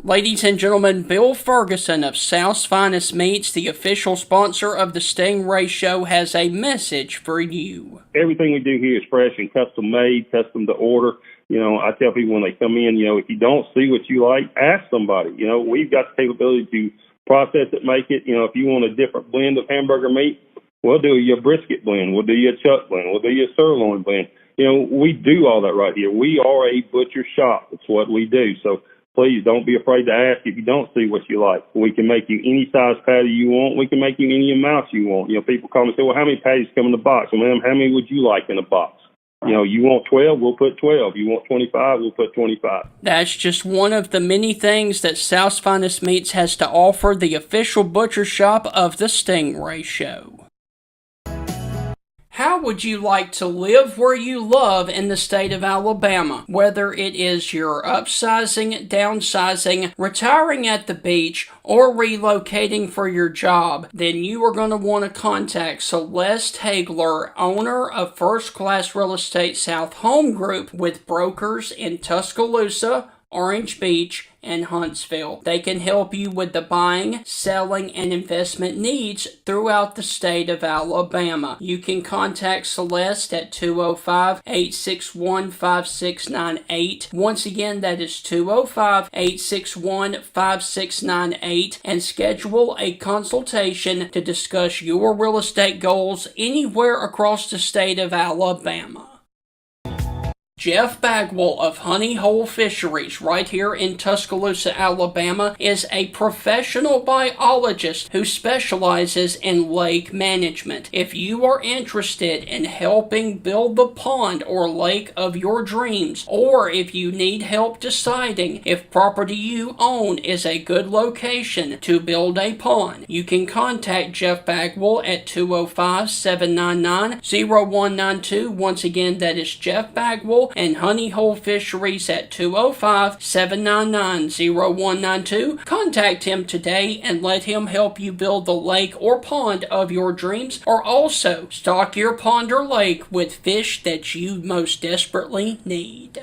Ladies and gentlemen, Bill Ferguson of South's Finest Meats, the official sponsor of the Stingray Show, has a message for you. Everything we do here is fresh and custom made, custom to order. I tell people when they come in, if you don't see what you like, ask somebody. We've got the capability to process it, make it. If you want a different blend of hamburger meat, we'll do your brisket blend. We'll do your chuck blend. We'll do your sirloin blend. We do all that right here. We are a butcher shop. It's what we do. So please don't be afraid to ask if you don't see what you like. We can make you any size patty you want. We can make you any amount you want. People call me and say, well, how many patties come in the box? Well, ma'am, how many would you like in a box? You want 12, we'll put 12. You want 25, we'll put 25. That's just one of the many things that South's Finest Meats has to offer, the official butcher shop of the Stingray Show. How would you like to live where you love in the state of Alabama? Whether it is you're upsizing, downsizing, retiring at the beach, or relocating for your job, then you are going to want to contact Celeste Hagler, owner of First Class Real Estate South Home Group, with brokers in Tuscaloosa, Orange Beach, and Huntsville. They can help you with the buying, selling, and investment needs throughout the state of Alabama. You can contact Celeste at 205-861-5698. Once again, that is 205-861-5698, and schedule a consultation to discuss your real estate goals anywhere across the state of Alabama. Jeff Bagwell of Honey Hole Fisheries right here in Tuscaloosa, Alabama, is a professional biologist who specializes in lake management. If you are interested in helping build the pond or lake of your dreams, or if you need help deciding if property you own is a good location to build a pond, you can contact Jeff Bagwell at 205-799-0192. Once again, that is Jeff Bagwell and Honey Hole Fisheries at 205-799-0192. Contact him today and let him help you build the lake or pond of your dreams, or also stock your pond or lake with fish that you most desperately need.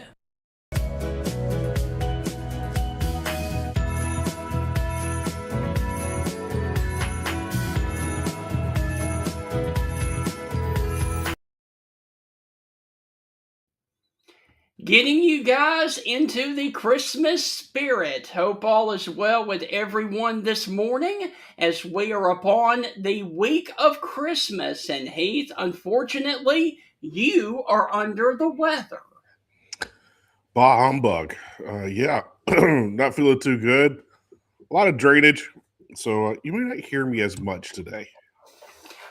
Getting you guys into the Christmas spirit. Hope all is well with everyone this morning as we are upon the week of Christmas. And Heath, unfortunately, you are under the weather. Bah humbug. Yeah, not feeling too good. A lot of drainage, so you may not hear me as much today.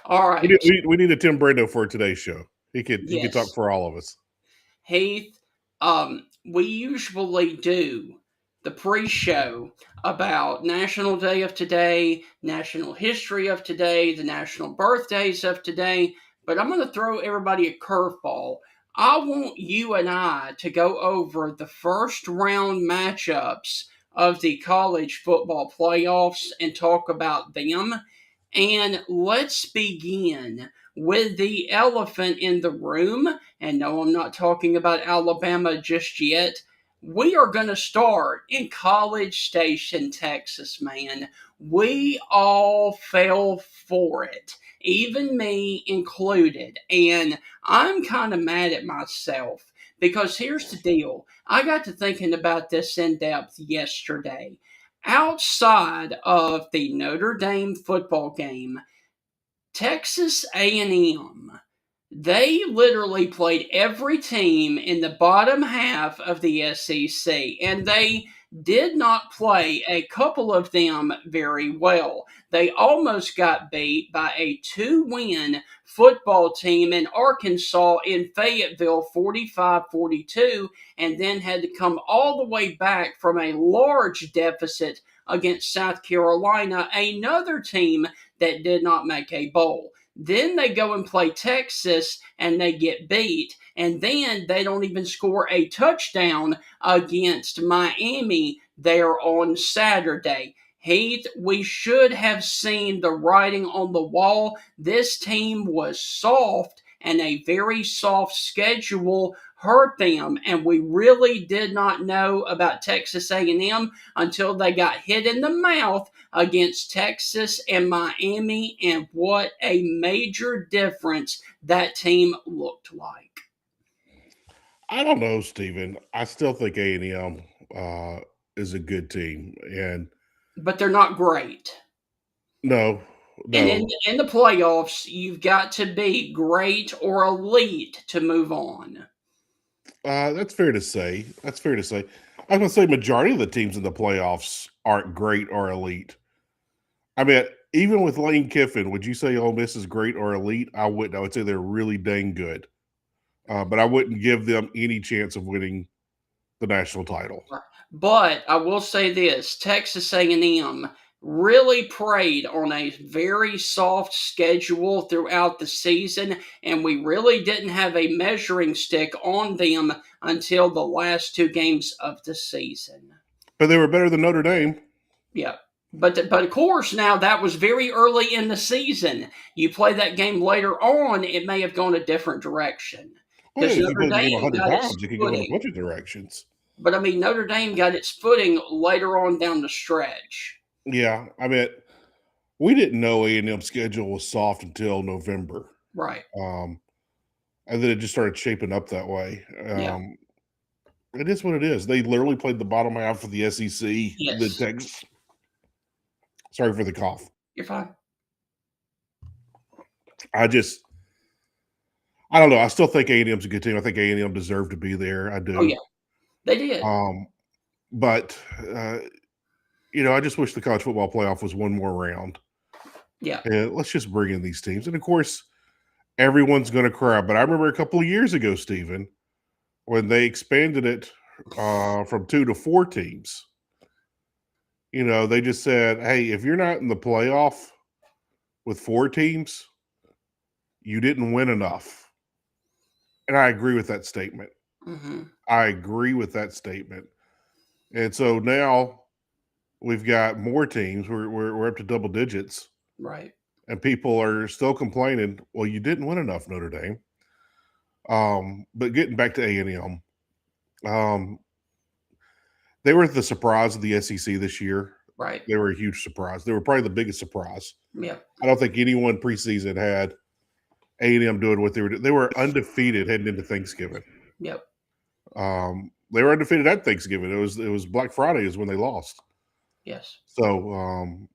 All right. We need a Tim Brando for today's show. He could talk for all of us. Heath, we usually do the pre-show about National Day of Today, National History of Today, the national birthdays of today, but I'm going to throw everybody a curveball. I want you and I to go over the first round matchups of the college football playoffs and talk about them. And let's begin with the elephant in the room. And no, I'm not talking about Alabama just yet. We are going to start in College Station, Texas, man. We all fell for it, even me included. And I'm kind of mad at myself because here's the deal. I got to thinking about this in depth yesterday. Outside of the Notre Dame football game, Texas A&M, they literally played every team in the bottom half of the SEC, and they did not play a couple of them very well. They almost got beat by a 2-win football team in Arkansas in Fayetteville, 45-42, and then had to come all the way back from a large deficit against South Carolina, another team that did not make a bowl. Then they go and play Texas and they get beat. And then they don't even score a touchdown against Miami there on Saturday. Heath, we should have seen the writing on the wall. This team was soft, and a very soft schedule hurt them, and we really did not know about Texas A&M until they got hit in the mouth against Texas and Miami, and what a major difference that team looked like. I don't know, Steven. I still think A&M is a good team, and But they're not great. no, And no, in the playoffs, you've got to be great or elite to move on. that's fair to say. That's fair to say. I was going to say majority of the teams in the playoffs aren't great or elite. I mean, even with Lane Kiffin, would you say Ole Miss is great or elite? I wouldn't. I would say they're really dang good, but I wouldn't give them any chance of winning the national title. But I will say this: Texas A&M really preyed on a very soft schedule throughout the season, and we really didn't have a measuring stick on them until the last two games of the season. But they were better than Notre Dame. Yeah. But of course, now that was very early in the season. You play that game later on, it may have gone a different direction Well, yeah, because if you Notre play the game Dame 100 got its times, it could go in a footing. bunch of directions. But I mean, Notre Dame got its footing later on down the stretch. Yeah, I mean, we didn't know A&M's schedule was soft until November, Right. and then it just started shaping up that way. Yeah. It is what it is. They literally played the bottom half of the SEC. The Yes. Texas. Sorry for the cough. You're fine. I don't know. I still think A&M's a good team. I think A&M deserved to be there. I do. Oh yeah, they did. But I just wish the college football playoff was one more round. Yeah. And let's just bring in these teams. And of course, everyone's going to cry. But I remember a couple of years ago, Stephen, when they expanded it from 2 to 4 teams. They just said, hey, if you're not in the playoff with 4 teams, you didn't win enough. And I agree with that statement. Mm-hmm. I agree with that statement. And so now we've got more teams. We're up to double digits. Right. And people are still complaining, well, you didn't win enough, Notre Dame. But getting back to A&M, they were the surprise of the SEC this year. Right. They were a huge surprise. They were probably the biggest surprise. Yeah. I don't think anyone preseason had A&M doing what they were doing. They were undefeated heading into Thanksgiving. Yep. They were undefeated at Thanksgiving. It was Black Friday is when they lost. Yes. So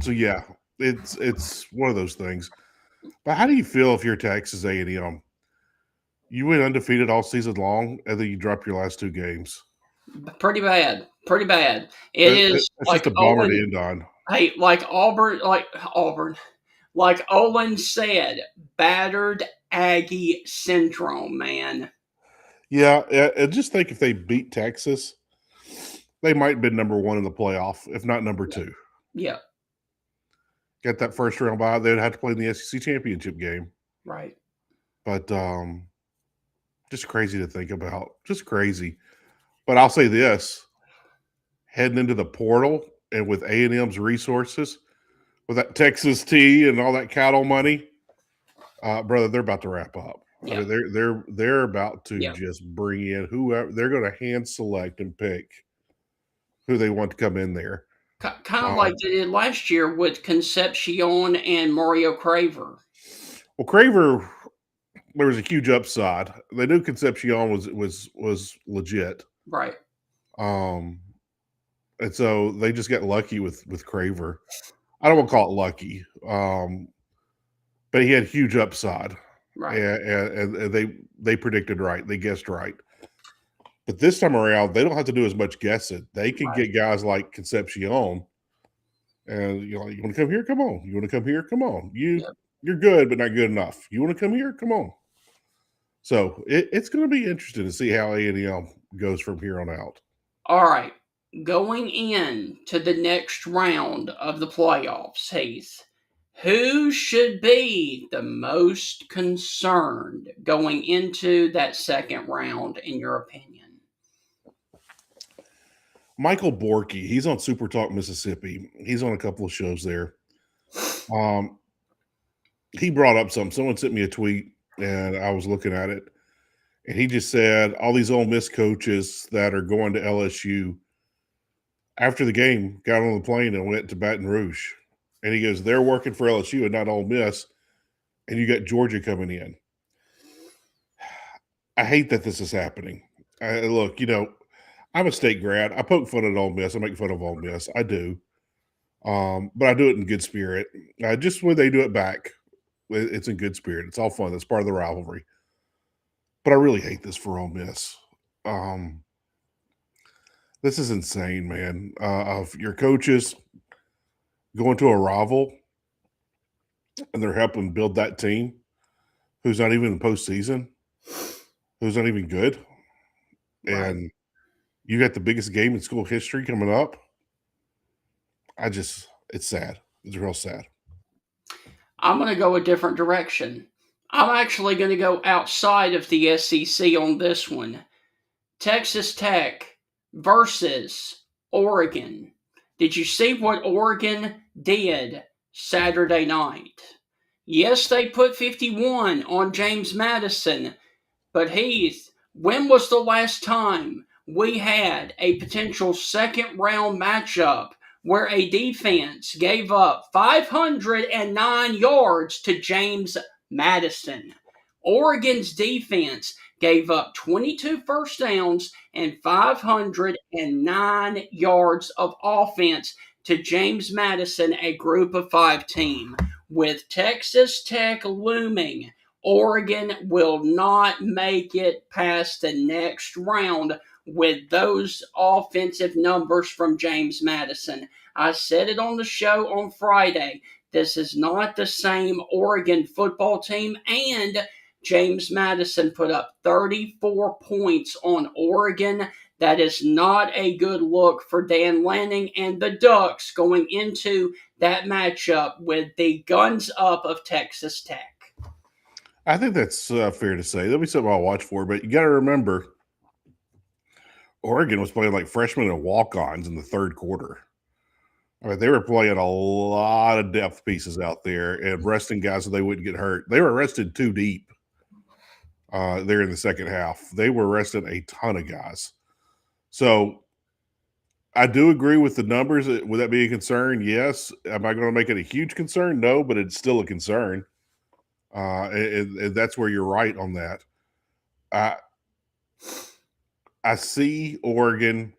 yeah, it's one of those things. But how do you feel if you're Texas A&M? You went undefeated all season long, and then you drop your last 2 games. Pretty bad. Pretty bad. It's just a bummer to end on. Hey, like Auburn, like Olin said, battered Aggie syndrome, man. Yeah, and just think if they beat Texas, they might have been number 1 in the playoff, if not number 2. Yeah. Get that first round bye, they would have to play in the SEC championship game. Right. But just crazy to think about. Just crazy. But I'll say this, heading into the portal and with A&M's resources, with that Texas tea and all that cattle money, brother, they're about to wrap up. Yeah. I mean, they're about to Yeah. just bring in whoever. They're going to hand select and pick who they want to come in there. Kind of like they did last year with Concepcion and Mario Craver. Well, Craver, there was a huge upside. They knew Concepcion was legit. Right. And so they just got lucky with Craver. I don't want to call it lucky, but he had huge upside. Right. And they predicted right. They guessed right. But this time around, they don't have to do as much guessing. They can get guys like Concepcion, and you want to come here? Come on. You want to come here? Come on. You're good, but not good enough. You want to come here? Come on. So it's going to be interesting to see how A&M goes from here on out. All right. Going in to the next round of the playoffs, Heath, who should be the most concerned going into that second round, in your opinion? Michael Borky, he's on Super Talk Mississippi. He's on a couple of shows there. He brought up something. Someone sent me a tweet, and I was looking at it. and he just said all these Ole Miss coaches that are going to LSU after the game got on the plane and went to Baton Rouge. And he goes, they're working for LSU and not Ole Miss, and you got Georgia coming in. I hate that this is happening. Look, I'm a state grad. I poke fun at Ole Miss. I make fun of Ole Miss. I do. But I do it in good spirit. Just when they do it back, it's in good spirit. It's all fun. It's part of the rivalry. But I really hate this for Ole Miss. This is insane, man. Of your coaches going to a rival and they're helping build that team who's not even in the postseason, who's not even good. Right. And you got the biggest game in school history coming up. It's sad. It's real sad. I'm going to go a different direction. I'm actually going to go outside of the SEC on this one. Texas Tech versus Oregon. Did you see what Oregon did Saturday night? Yes, they put 51 on James Madison, but Heath, when was the last time we had a potential second round matchup where a defense gave up 509 yards to James Madison? Oregon's defense gave up 22 first downs and 509 yards of offense to James Madison, a group of five team. With Texas Tech looming, Oregon will not make it past the next round with those offensive numbers from James Madison. I said it on the show on Friday. This is not the same Oregon football team, and James Madison put up 34 points on Oregon. That is not a good look for Dan Lanning and the Ducks going into that matchup with the guns up of Texas Tech. I think that's fair to say. There'll be something I'll watch for, but you got to remember, Oregon was playing like freshmen and walk-ons in the third quarter. I mean, they were playing a lot of depth pieces out there and resting guys so they wouldn't get hurt. They were rested too deep there in the second half. They were resting a ton of guys. So I do agree with the numbers. Would that be a concern? Yes. Am I going to make it a huge concern? No, but it's still a concern. And that's where you're right on that. I see Oregon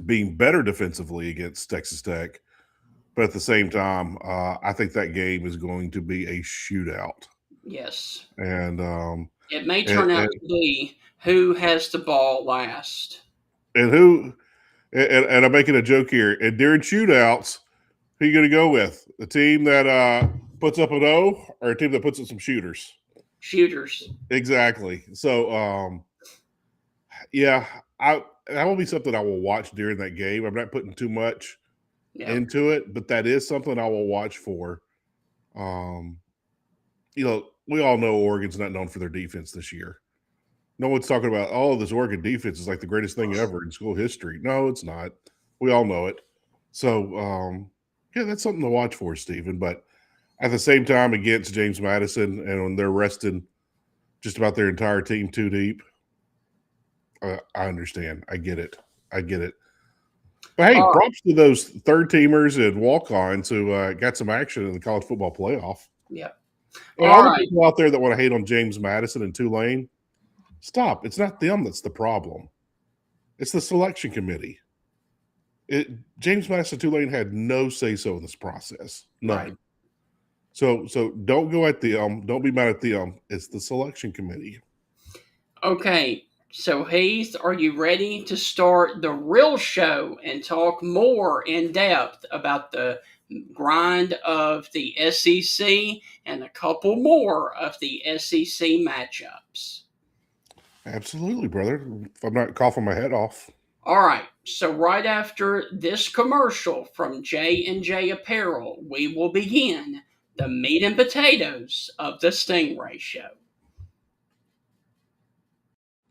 being better defensively against Texas Tech, but at the same time, I think that game is going to be a shootout. Yes. And it may turn out to be who has the ball last. And I'm making a joke here. And during shootouts, who are you going to go with? The team that puts up an O or a team that puts up some shooters? Shooters. Exactly. So, yeah, that will be something I will watch during that game. I'm not putting too much into it, but that is something I will watch for. We all know Oregon's not known for their defense this year. No one's talking about, this Oregon defense is like the greatest thing ever in school history. No, it's not. We all know it. So, yeah, that's something to watch for, Stephen. But at the same time, against James Madison, and when they're resting just about their entire team too deep, I understand. I get it. But hey, props to those third teamers and walk-ons who got some action in the college football playoff. Yeah. And all the people out there that want to hate on James Madison and Tulane, stop. It's not them that's the problem. It's the selection committee. James Madison Tulane had no say-so in this process. None. Right. So don't go at them. Don't be mad at them. It's the selection committee. Okay. So, Heath, are you ready to start the real show and talk more in depth about the grind of the SEC and a couple more of the SEC matchups? Absolutely, brother. If I'm not coughing my head off. All right. So right after this commercial from J&J Apparel, we will begin the meat and potatoes of the Stingray Show.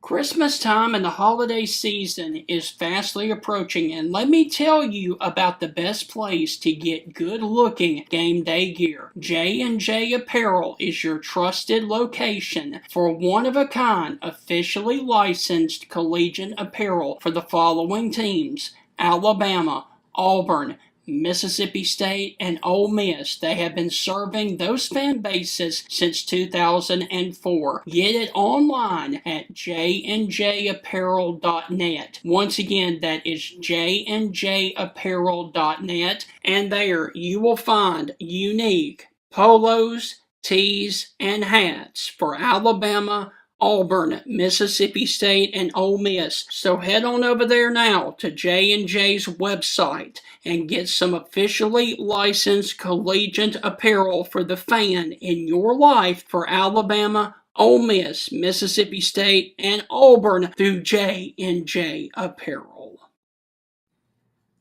Christmas time and the holiday season is fastly approaching, and let me tell you about the best place to get good-looking game day gear. J&J Apparel is your trusted location for one-of-a-kind, officially licensed collegiate apparel for the following teams: Alabama, Auburn, Mississippi State, and Ole Miss. They have been serving those fan bases since 2004. Get it online at jnjapparel.net. Once again, that is jnjapparel.net, and there you will find unique polos, tees, and hats for Alabama, Auburn, Mississippi State, and Ole Miss. So head on over there now to J&J's website and get some officially licensed collegiate apparel for the fan in your life for Alabama, Ole Miss, Mississippi State, and Auburn through J&J Apparel.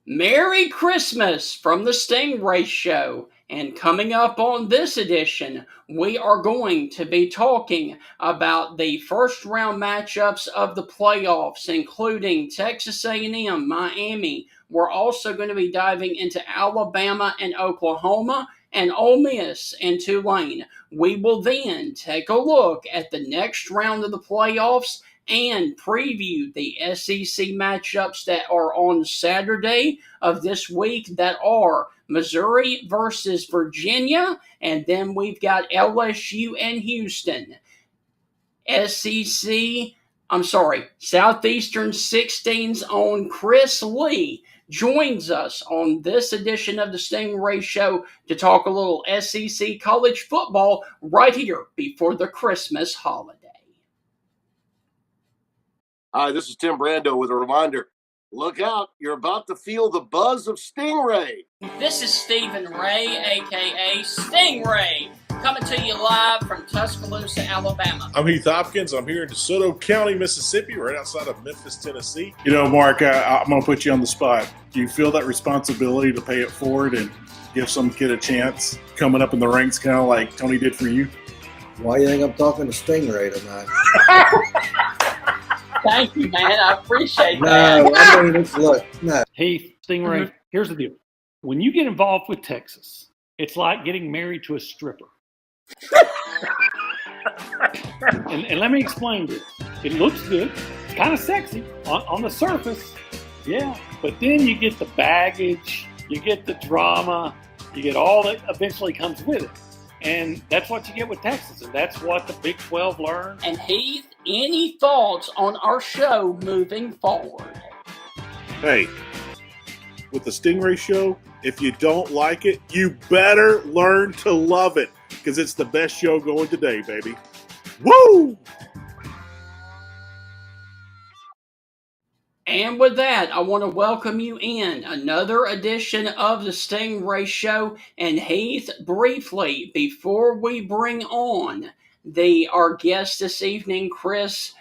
Merry Christmas from the Stingray Show. And coming up on this edition, we are going to be talking about the first round matchups of the playoffs, including Texas A&M, Miami. We're also going to be diving into Alabama and Oklahoma, and Ole Miss and Tulane. We will then take a look at the next round of the playoffs and preview the SEC matchups that are on Saturday of this week, that are Missouri versus Virginia, and then we've got LSU and Houston. Southeastern 16's own Chris Lee joins us on this edition of the Stingray Show to talk a little SEC college football right here before the Christmas holiday. Hi, this is Tim Brando with a reminder. Look out, you're about to feel the buzz of Stingray. This is Stephen Ray, a.k.a. Stingray, coming to you live from Tuscaloosa, Alabama. I'm Heath Hopkins. I'm here in DeSoto County, Mississippi, right outside of Memphis, Tennessee. You know, Mark, I'm going to put you on the spot. Do you feel that responsibility to pay it forward and give some kid a chance coming up in the ranks, kind of like Tony did for you? Why do you think I'm talking to Stingray tonight? Thank you, man. I appreciate that. No, I mean, no. Hey, Stingray, Here's the deal. When you get involved with Texas, it's like getting married to a stripper. and let me explain this. It looks good. It's kind of sexy on the surface. Yeah. But then you get the baggage, you get the drama, you get all that eventually comes with it. And that's what you get with Texas, and that's what the Big 12 learned. And Heath, any thoughts on our show moving forward? Hey, with the Stingray Show, if you don't like it, you better learn to love it, because it's the best show going today, baby. Woo! And with that, I want to welcome you in another edition of the Stingray Show. And Heath, briefly, before we bring on our guest this evening, this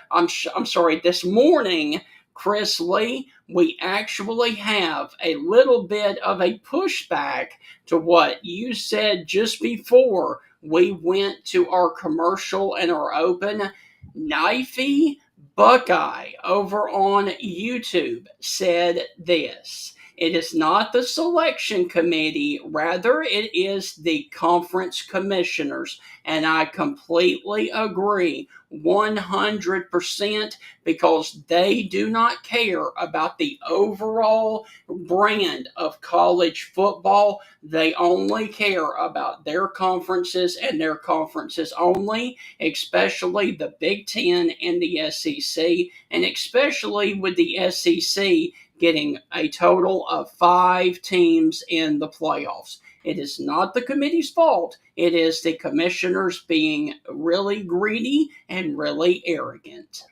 morning, Chris Lee, we actually have a little bit of a pushback to what you said just before we went to our commercial and our open. Knifey Buckeye over on YouTube said this: it is not the selection committee, rather it is the conference commissioners. And I completely agree 100%, because they do not care about the overall brand of college football. They only care about their conferences and their conferences only, especially the Big Ten and the SEC, and especially with the SEC getting a total of 5 teams in the playoffs. It is not the committee's fault. It is the commissioners being really greedy and really arrogant.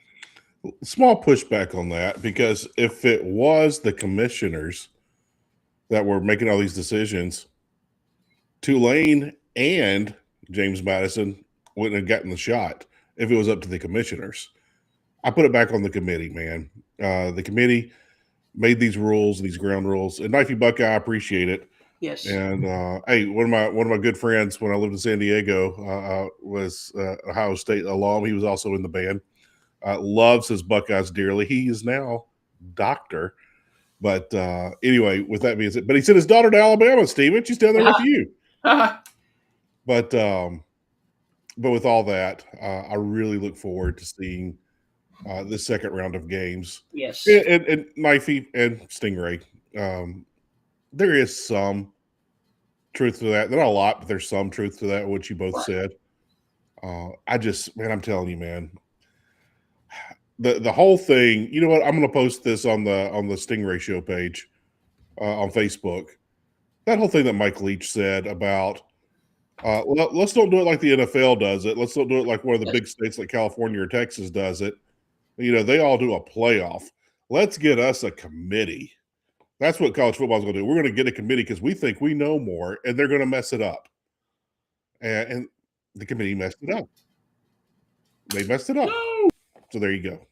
Small pushback on that, because if it was the commissioners that were making all these decisions, Tulane and James Madison wouldn't have gotten the shot if it was up to the commissioners. I put it back on the committee, man. The committee made these rules, these ground rules, and Knifey Buckeye, I appreciate it. Yes. And hey, one of my good friends when I lived in San Diego was Ohio State alum. He was also in the band. loves his Buckeyes dearly. He is now doctor. But anyway, with that being said, but he sent his daughter to Alabama, Steven. She's down there with you. But with all that, I really look forward to seeing the second round of games. Yes. And Knifey and Stingray. There is some truth to that. Not a lot, but there's some truth to that, what you both said. I'm telling you, man, the whole thing, you know what? I'm going to post this on the Stingray Show page on Facebook. That whole thing that Mike Leach said about, let's don't do it like the NFL does it. Let's don't do it like one of the big states like California or Texas does it. You know, they all do a playoff. Let's get us a committee. That's what college football is going to do. We're going to get a committee because we think we know more, and they're going to mess it up. And the committee messed it up. They messed it up. So there you go.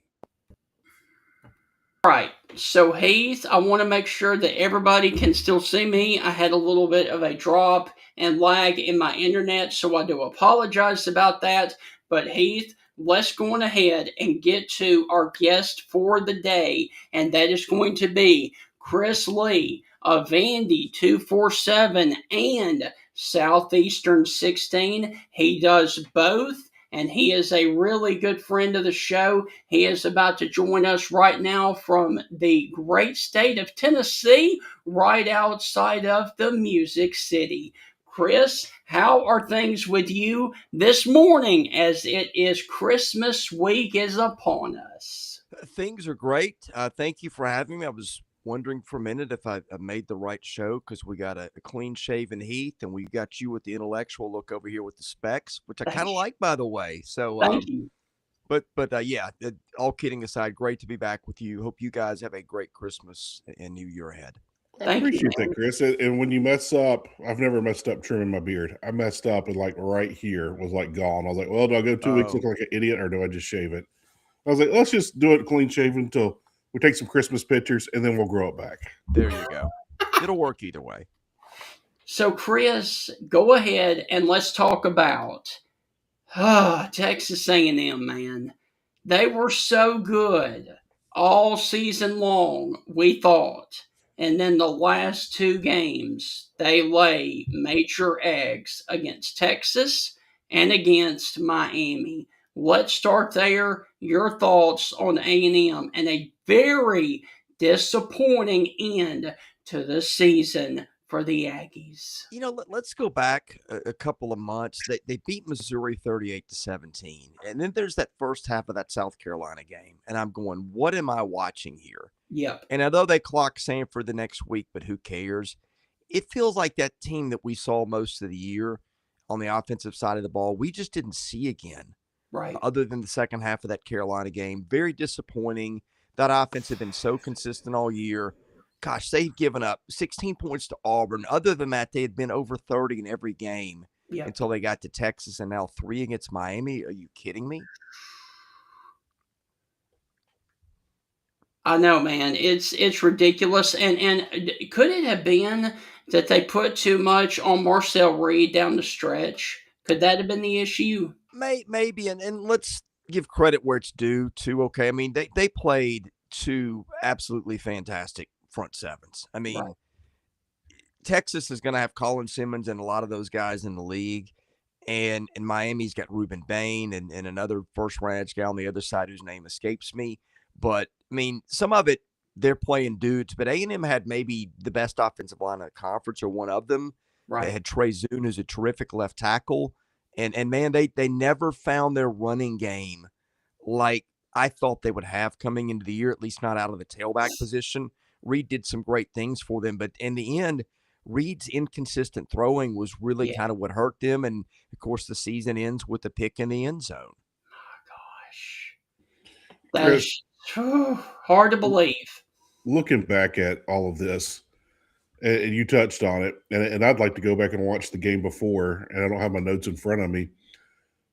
All right. So, Heath, I want to make sure that everybody can still see me. I had a little bit of a drop and lag in my internet, so I do apologize about that. But, Heath, let's go on ahead and get to our guest for the day, and that is going to be Chris Lee of Vandy 247 and Southeastern 16. He does both, and he is a really good friend of the show. He is about to join us right now from the great state of Tennessee, right outside of the Music City. Chris, how are things with you this morning as it is Christmas week is upon us? Things are great. Thank you for having me. I was wondering for a minute if I made the right show because we got a clean-shaven Heath and we got you with the intellectual look over here with the specs, which I kind of like, by the way. So, Thank you. But yeah, all kidding aside, great to be back with you. Hope you guys have a great Christmas and New Year ahead. I appreciate that, Chris. And when you mess up, I've never messed up trimming my beard. I messed up and like right here was like gone. I was like, well, do I go 2 weeks looking like an idiot or do I just shave it? I was like, let's just do it clean shaven until we take some Christmas pictures and then we'll grow it back. There you go. It'll work either way. So, Chris, go ahead and let's talk about Texas A&M, man. They were so good all season long, we thought. And then the last two games, they lay major eggs against Texas and against Miami. Let's start there. Your thoughts on A&M and a very disappointing end to the season for the Aggies. You know, let's go back a couple of months. They beat Missouri 38-17. And then there's that first half of that South Carolina game. And I'm going, what am I watching here? Yep. And although they clock Sanford the next week, but who cares? It feels like that team that we saw most of the year on the offensive side of the ball, we just didn't see again. Right. Other than the second half of that Carolina game. Very disappointing. That offense had been so consistent all year. Gosh, they've given up 16 points to Auburn. Other than that, they had been over 30 in every game until they got to Texas, and now 3 against Miami. Are you kidding me? I know, man. It's ridiculous. And could it have been that they put too much on Marcel Reed down the stretch? Could that have been the issue? Maybe. And let's give credit where it's due, too, okay? I mean, they played 2 absolutely fantastic front sevens. I mean, right. Texas is going to have Colin Simmons and a lot of those guys in the league. And Miami's got Ruben Bain and another first-round guy on the other side whose name escapes me. But, I mean, some of it, they're playing dudes. But A&M had maybe the best offensive line in the conference, or one of them. Right. They had Trey Zune, who's a terrific left tackle. And man, they never found their running game like I thought they would have coming into the year, at least not out of the tailback position. Reed did some great things for them. But in the end, Reed's inconsistent throwing was really kind of what hurt them. And, of course, the season ends with a pick in the end zone. Oh, gosh. That's hard to believe. Looking back at all of this, and you touched on it, and I'd like to go back and watch the game before, and I don't have my notes in front of me.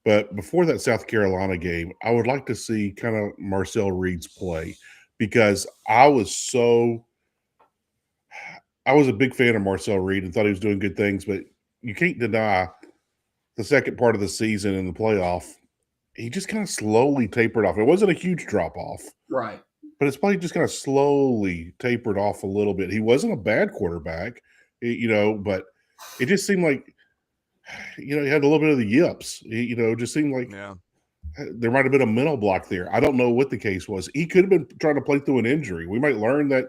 But before that South Carolina game, I would like to see kind of Marcel Reed's play, because I was a big fan of Marcel Reed and thought he was doing good things, but you can't deny the second part of the season in the playoff, he just kind of slowly tapered off. It wasn't a huge drop off, Right. but his play just kind of slowly tapered off a little bit. He wasn't a bad quarterback, but it just seemed like, he had a little bit of the yips. Just seemed like there might have been a mental block there. I don't know what the case was. He could have been trying to play through an injury. We might learn that,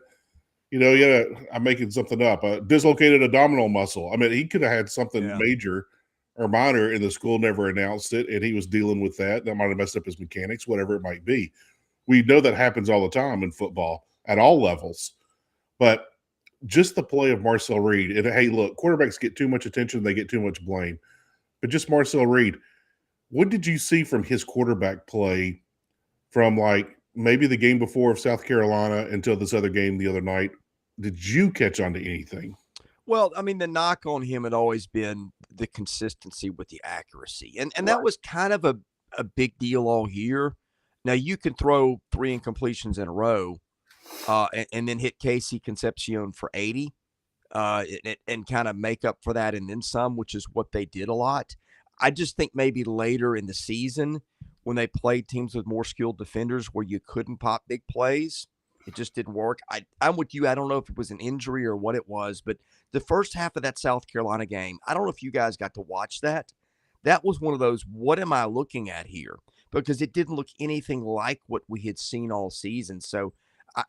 I'm making something up, dislocated abdominal muscle. I mean, he could have had something major or minor, and the school never announced it, and he was dealing with that. That might have messed up his mechanics, whatever it might be. We know that happens all the time in football at all levels. But just the play of Marcel Reed, and hey, look, quarterbacks get too much attention, they get too much blame. But just Marcel Reed, what did you see from his quarterback play from like maybe the game before of South Carolina until this other game the other night? Did you catch on to anything? Well, I mean, the knock on him had always been the consistency with the accuracy. And that was kind of a big deal all year. Now, you can throw 3 incompletions in a row and then hit Casey Concepcion for 80 and kind of make up for that and then some, which is what they did a lot. I just think maybe later in the season when they played teams with more skilled defenders where you couldn't pop big plays, it just didn't work. I'm with you. I don't know if it was an injury or what it was, but the first half of that South Carolina game, I don't know if you guys got to watch that. That was one of those, what am I looking at here? Because it didn't look anything like what we had seen all season. So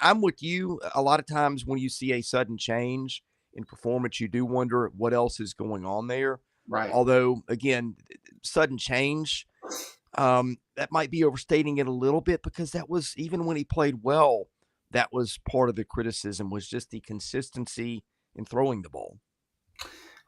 I'm with you. A lot of times when you see a sudden change in performance, you do wonder what else is going on there. Right. Although, again, sudden change, that might be overstating it a little bit because that was, even when he played well, that was part of the criticism, was just the consistency in throwing the ball.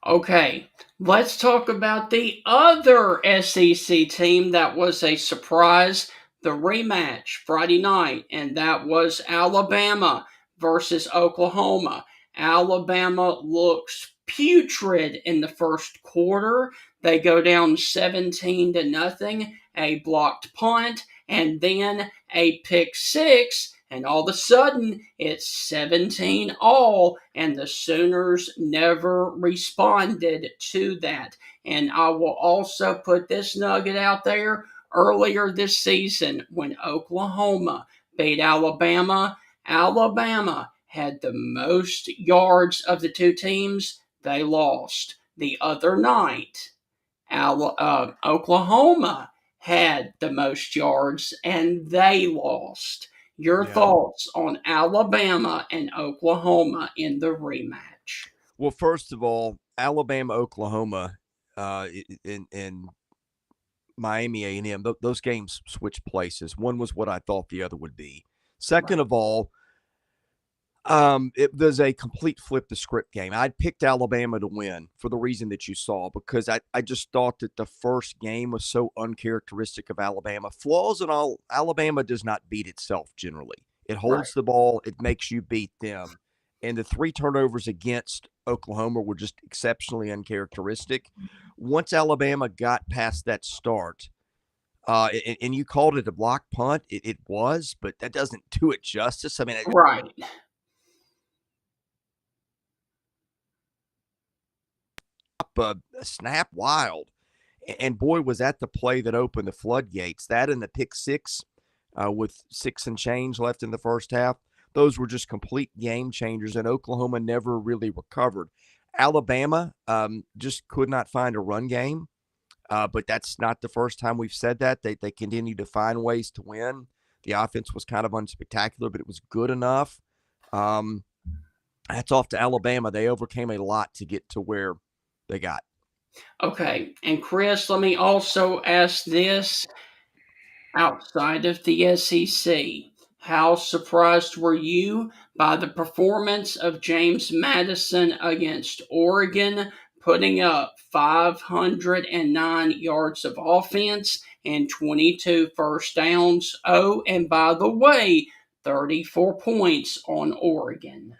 Okay, let's talk about the other SEC team that was a surprise, the rematch Friday night, and that was Alabama versus Oklahoma. Alabama looks putrid in the first quarter. They go down 17-0, a blocked punt, and then a pick six. And all of a sudden, it's 17-all, and the Sooners never responded to that. And I will also put this nugget out there. Earlier this season, when Oklahoma beat Alabama, Alabama had the most yards of the two teams. They lost. The other night, Oklahoma had the most yards, and they lost. Your thoughts on Alabama and Oklahoma in the rematch? Well, first of all, Alabama, Oklahoma, and Miami A&M, those games switched places. One was what I thought the other would be. Second of all, it was a complete flip the script game. I picked Alabama to win for the reason that you saw, because I just thought that the first game was so uncharacteristic of Alabama. Flaws and all, Alabama does not beat itself generally. It holds the ball. It makes you beat them. And the 3 turnovers against Oklahoma were just exceptionally uncharacteristic. Once Alabama got past that start, and you called it a block punt, it was, but that doesn't do it justice. I mean, right. A snap wild, and boy, was that the play that opened the floodgates. That and the pick six with 6 and change left in the first half, those were just complete game changers, and Oklahoma never really recovered. Alabama just could not find a run game, but that's not the first time we've said that. They continue to find ways to win. The offense was kind of unspectacular, but it was good enough. Hats off to Alabama. They overcame a lot to get to where they got. Okay, and Chris, let me also ask this. Outside of the SEC, how surprised were you by the performance of James Madison against Oregon, putting up 509 yards of offense and 22 first downs? Oh, and by the way, 34 points on Oregon.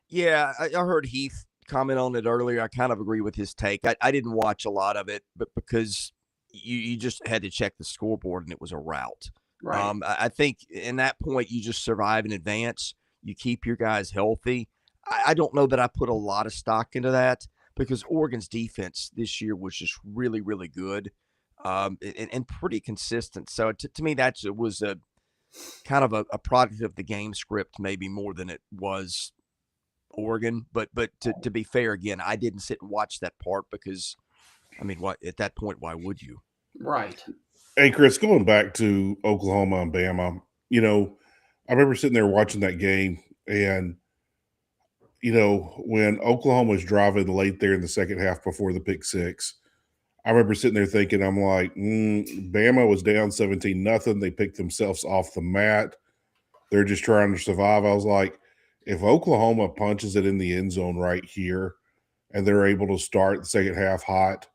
Yeah, I heard Heath comment on it earlier. I kind of agree with his take. I didn't watch a lot of it, but because you just had to check the scoreboard and it was a rout. Right. I think in that point, you just survive in advance. You keep your guys healthy. I don't know that I put a lot of stock into that because Oregon's defense this year was just really, really good. and pretty consistent. So to me, it was a kind of a product of the game script, maybe more than it was Oregon. But to be fair, again, I didn't sit and watch that part because, I mean, what at that point, why would you? Right. Hey, Chris, going back to Oklahoma and Bama, I remember sitting there watching that game, and when Oklahoma was driving late there in the second half before the pick six, I remember sitting there thinking, I'm like, Bama was down 17-0. They picked themselves off the mat. They're just trying to survive. I was like, if Oklahoma punches it in the end zone right here and they're able to start the second half hot,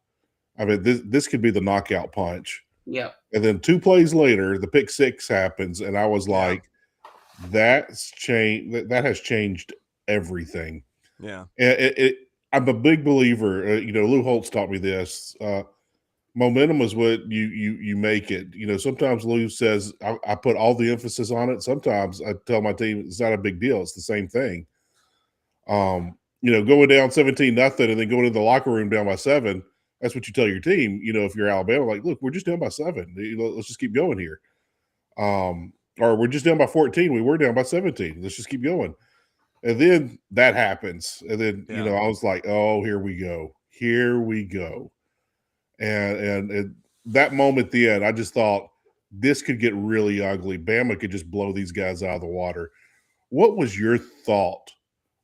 I mean, this could be the knockout punch. Yep. And then 2 plays later, the pick six happens, and I was like, that's changed. That has changed everything. Yeah. I'm a big believer. Lou Holtz taught me this. Momentum is what you make it. Sometimes Lou says I put all the emphasis on it. Sometimes I tell my team it's not a big deal. It's the same thing. Going down 17-0 and then going into the locker room down by 7. That's what you tell your team. If you're Alabama, like, look, we're just down by 7. Let's just keep going here. Or we're just down by 14. We were down by 17. Let's just keep going. And then that happens. And then, I was like, oh, here we go. Here we go. And that moment at the end, I just thought this could get really ugly. Bama could just blow these guys out of the water. What was your thought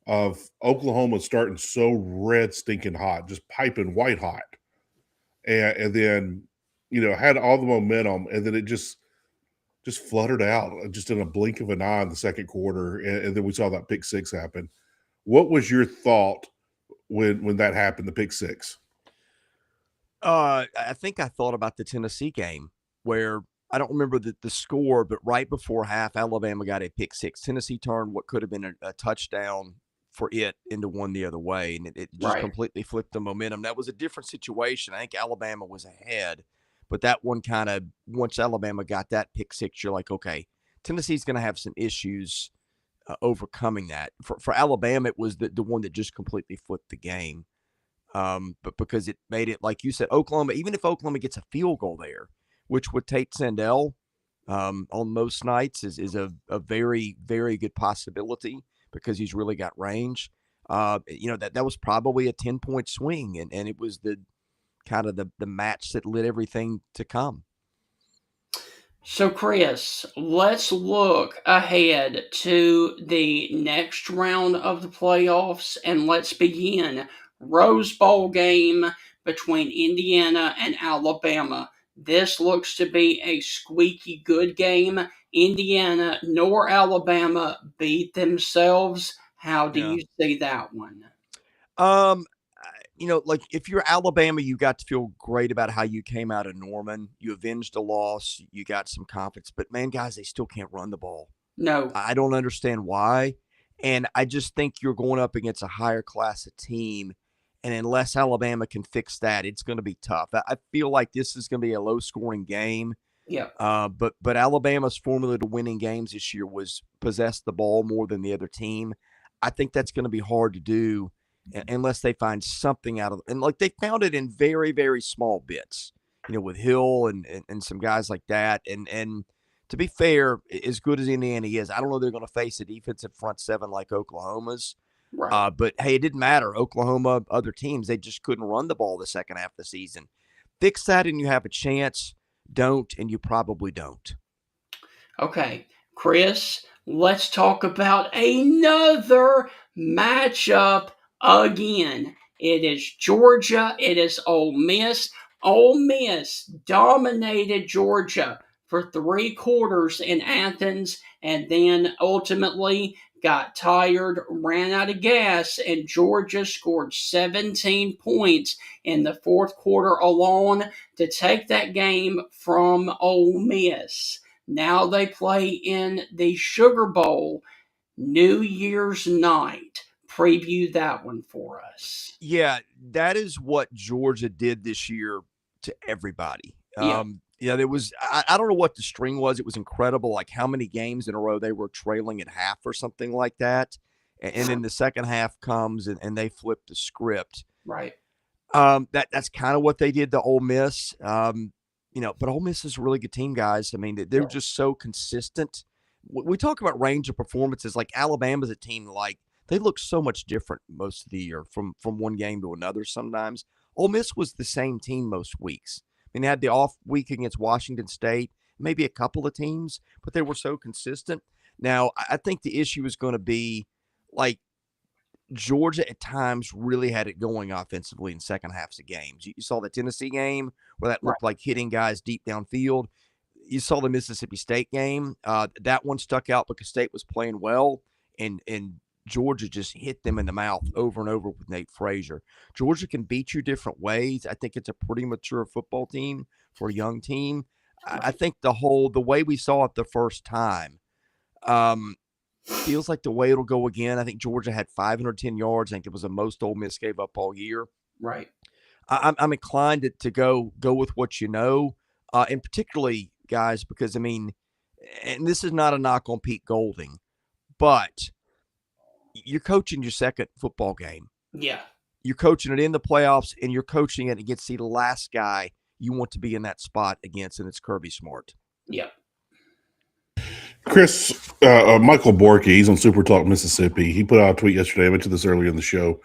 of Oklahoma starting so red stinking hot, just piping white hot? And then, had all the momentum, and then it just fluttered out just in a blink of an eye in the second quarter, and then we saw that pick six happen. What was your thought when that happened, the pick six? I think I thought about the Tennessee game where I don't remember the score, but right before half, Alabama got a pick six. Tennessee turned what could have been a touchdown for it into one the other way, and it just completely flipped the momentum. That was a different situation. I think Alabama was ahead, but that one kind of, once Alabama got that pick six, you're like, okay, Tennessee's going to have some issues overcoming that. For Alabama, it was the one that just completely flipped the game. But because it made it, like you said, Oklahoma, even if Oklahoma gets a field goal there, which would take Sandell on most nights is a very, very good possibility because he's really got range. That was probably a 10-point swing, and it was the kind of the match that lit everything to come. So, Chris, let's look ahead to the next round of the playoffs, and let's begin. Rose Bowl game between Indiana and Alabama. This looks to be a squeaky good game. Indiana nor Alabama beat themselves. How do you see that one? Like if you're Alabama, you got to feel great about how you came out of Norman. You avenged a loss. You got some confidence. But, man, guys, they still can't run the ball. No. I don't understand why. And I just think you're going up against a higher class of team. And unless Alabama can fix that, it's going to be tough. I feel like this is going to be a low-scoring game. Yeah. But Alabama's formula to winning games this year was possess the ball more than the other team. I think that's going to be hard to do unless they find something out of – and, like, they found it in very, very small bits, with Hill and some guys like that. And to be fair, as good as Indiana is, I don't know they're going to face a defensive front seven like Oklahoma's. Right. But, hey, it didn't matter. Oklahoma, other teams, they just couldn't run the ball the second half of the season. Fix that and you have a chance. Don't, and you probably don't. Okay, Chris, let's talk about another matchup again. It is Georgia. It is Ole Miss. Ole Miss dominated Georgia for 3 quarters in Athens and then ultimately got tired, ran out of gas, and Georgia scored 17 points in the fourth quarter alone to take that game from Ole Miss. Now they play in the Sugar Bowl New Year's night. Preview that one for us. Yeah, that is what Georgia did this year to everybody. There was I don't know what the string was. It was incredible, like how many games in a row they were trailing at half or something like that. And then the second half comes and they flip the script. Right. That's kind of what they did to Ole Miss. but Ole Miss is a really good team, guys. I mean, they're just so consistent. We talk about range of performances. Like Alabama's a team, like they look so much different most of the year from one game to another sometimes. Ole Miss was the same team most weeks. I mean, they had the off week against Washington State, maybe a couple of teams, but they were so consistent. Now, I think the issue is going to be like Georgia at times really had it going offensively in second halves of games. You saw the Tennessee game where that looked like hitting guys deep downfield. You saw the Mississippi State game. That one stuck out because State was playing well, and Georgia just hit them in the mouth over and over with Nate Frazier. Georgia can beat you different ways. I think it's a pretty mature football team for a young team. I think the way we saw it the first time feels like the way it'll go again. I think Georgia had 510 yards. I think it was the most Ole Miss gave up all year. Right. I'm inclined to go with what you know, and particularly, guys, because, I mean, and this is not a knock on Pete Golding, but you're coaching your second football game. Yeah. You're coaching it in the playoffs, and you're coaching it against the last guy you want to be in that spot against, and it's Kirby Smart. Yeah. Chris, Michael Borky, he's on Super Talk Mississippi. He put out a tweet yesterday. I mentioned this earlier in the show.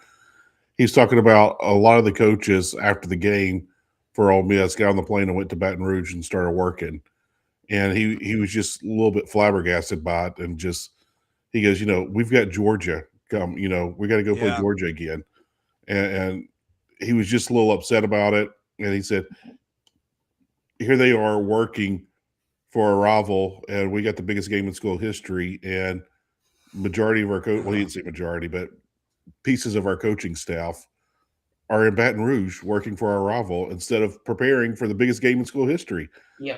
He's talking about a lot of the coaches after the game for Ole Miss got on the plane and went to Baton Rouge and started working. And he was just a little bit flabbergasted by it, and just he goes, we've got Georgia come, we got to go play Georgia again. And he was just a little upset about it. And he said, here they are working for a rival, and we got the biggest game in school history, and majority of our he didn't say majority, but pieces of our coaching staff are in Baton Rouge working for our rival instead of preparing for the biggest game in school history. Yeah.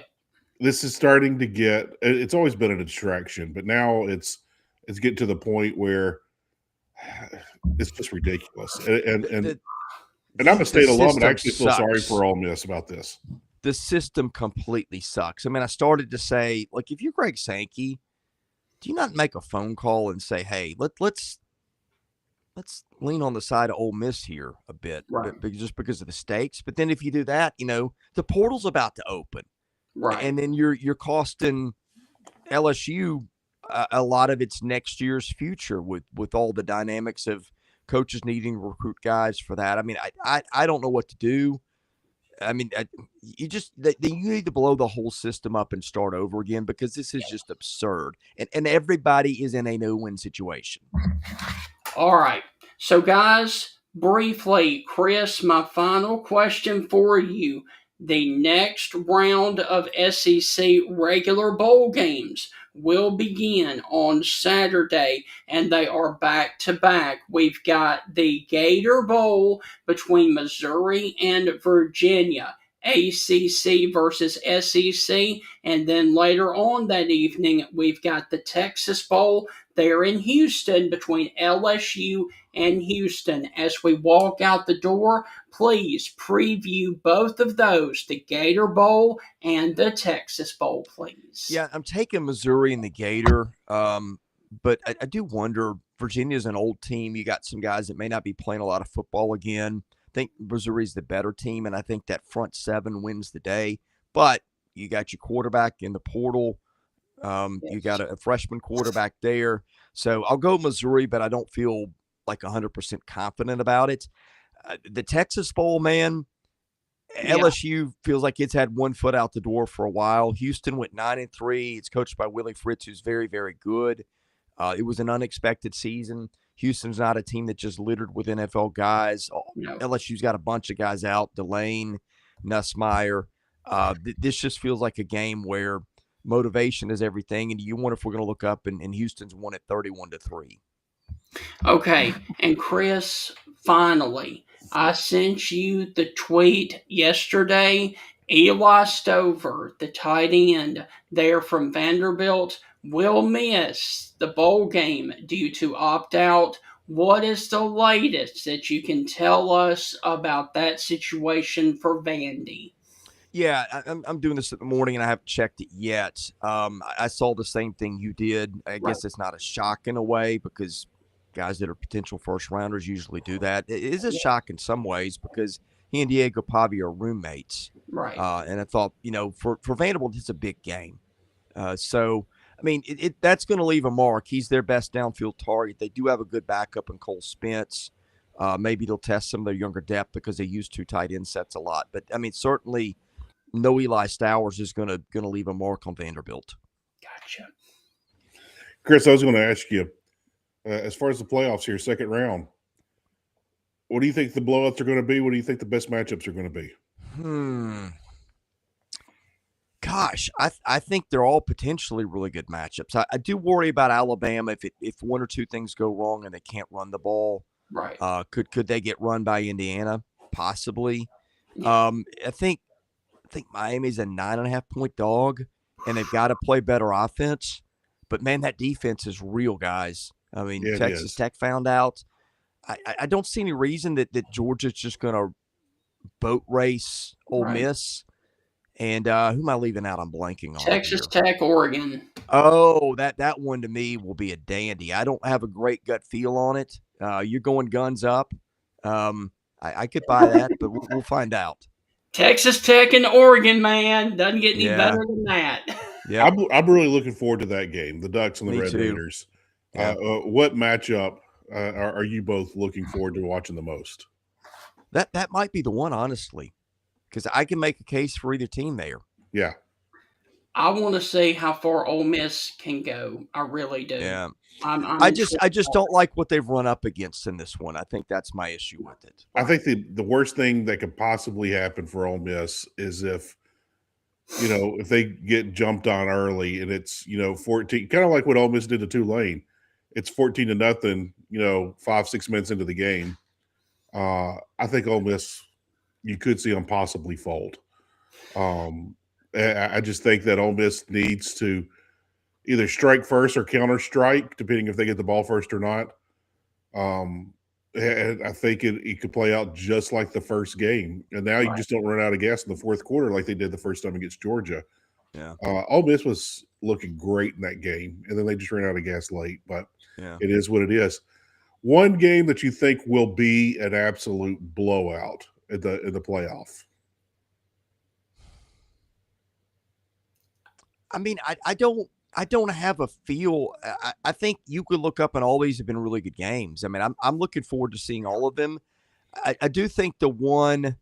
This is starting to it's always been a distraction, but now it's getting to the point where it's just ridiculous. And I'm a State alum, and I actually feel sorry for Ole Miss about this. The system completely sucks. I mean, I started to say, like, if you're Greg Sankey, do you not make a phone call and say, hey, let's lean on the side of Ole Miss here a bit, just because of the stakes. But then if you do that, the portal's about to open. Right. And then you're costing LSU a lot of its next year's future with all the dynamics of coaches needing to recruit guys for that. I mean, I don't know what to do. I mean, you need to blow the whole system up and start over again, because this is just absurd. And everybody is in a no-win situation. All right. So, guys, briefly, Chris, my final question for you. The next round of SEC regular bowl games will begin on Saturday, and they are back-to-back. We've got the Gator Bowl between Missouri and Virginia, ACC versus SEC, and then later on that evening, we've got the Texas Bowl there in Houston between LSU and Houston. As we walk out the door, please preview both of those, the Gator Bowl and the Texas Bowl, please. Yeah, I'm taking Missouri and the Gator, but I do wonder, Virginia's an old team. You got some guys that may not be playing a lot of football again. I think Missouri's the better team, and I think that front seven wins the day. But you got your quarterback in the portal. You got a freshman quarterback there. So I'll go Missouri, but I don't feel like 100% confident about it. The Texas Bowl, man, LSU feels like it's had one foot out the door for a while. Houston went 9-3. It's coached by Willie Fritz, who's very, very good. It was an unexpected season. Houston's not a team that just littered with NFL guys. No. LSU's got a bunch of guys out, Delane, Nussmeier. This just feels like a game where motivation is everything, and you wonder if we're going to look up and Houston's won at 31-3. Okay, and Chris, finally, I sent you the tweet yesterday. Eli Stover, the tight end there from Vanderbilt, will miss the bowl game due to opt-out. What is the latest that you can tell us about that situation for Vandy? Yeah, I'm doing this in the morning, and I haven't checked it yet. I saw the same thing you did. I guess it's not a shock in a way, because guys that are potential first-rounders usually do that. It is a shock in some ways, because he and Diego Pavia are roommates. Right. And I thought, for Vanderbilt, it's a big game. So, I mean, that's going to leave a mark. He's their best downfield target. They do have a good backup in Cole Spence. Maybe they'll test some of their younger depth because they use 2 tight end sets a lot. But, I mean, certainly no Eli Stowers is going to leave a mark on Vanderbilt. Gotcha. Chris, I was going to ask you, as far as the playoffs here, second round, what do you think the blowouts are going to be? What do you think the best matchups are going to be? Gosh, I think they're all potentially really good matchups. I do worry about Alabama if 1 or 2 things go wrong and they can't run the ball. Right. Could they get run by Indiana? Possibly. Yeah. I think Miami's a 9.5-point dog, and they've got to play better offense. But man, that defense is real, guys. I mean, Yeah, Texas Tech found out. I don't see any reason that Georgia's just going to boat race Ole Miss. And who am I leaving out? I'm blanking on Texas Tech, Oregon. Oh, that one to me will be a dandy. I don't have a great gut feel on it. You're going guns up. I could buy that, but we'll find out. Texas Tech and Oregon, man. Doesn't get any better than that. Yeah, I'm really looking forward to that game, the Ducks and the Red Raiders. Yeah. What matchup are you both looking forward to watching the most? That might be the one, honestly, because I can make a case for either team there. Yeah. I want to see how far Ole Miss can go. I really do. Yeah. I just don't like what they've run up against in this one. I think that's my issue with it. I think the worst thing that could possibly happen for Ole Miss is if they get jumped on early and it's 14, kind of like what Ole Miss did to Tulane. It's 14-0, 5-6 minutes into the game. I think Ole Miss, you could see them possibly fold. I just think that Ole Miss needs to either strike first or counter strike, depending if they get the ball first or not. And I think it could play out just like the first game. And now you just don't run out of gas in the fourth quarter like they did the first time against Georgia. Yeah. Ole Miss was looking great in that game, and then they just ran out of gas late. But it is what it is. One game that you think will be an absolute blowout in the playoff. I mean, I don't have a feel. I think you could look up, and all these have been really good games. I mean, I'm looking forward to seeing all of them. I do think the one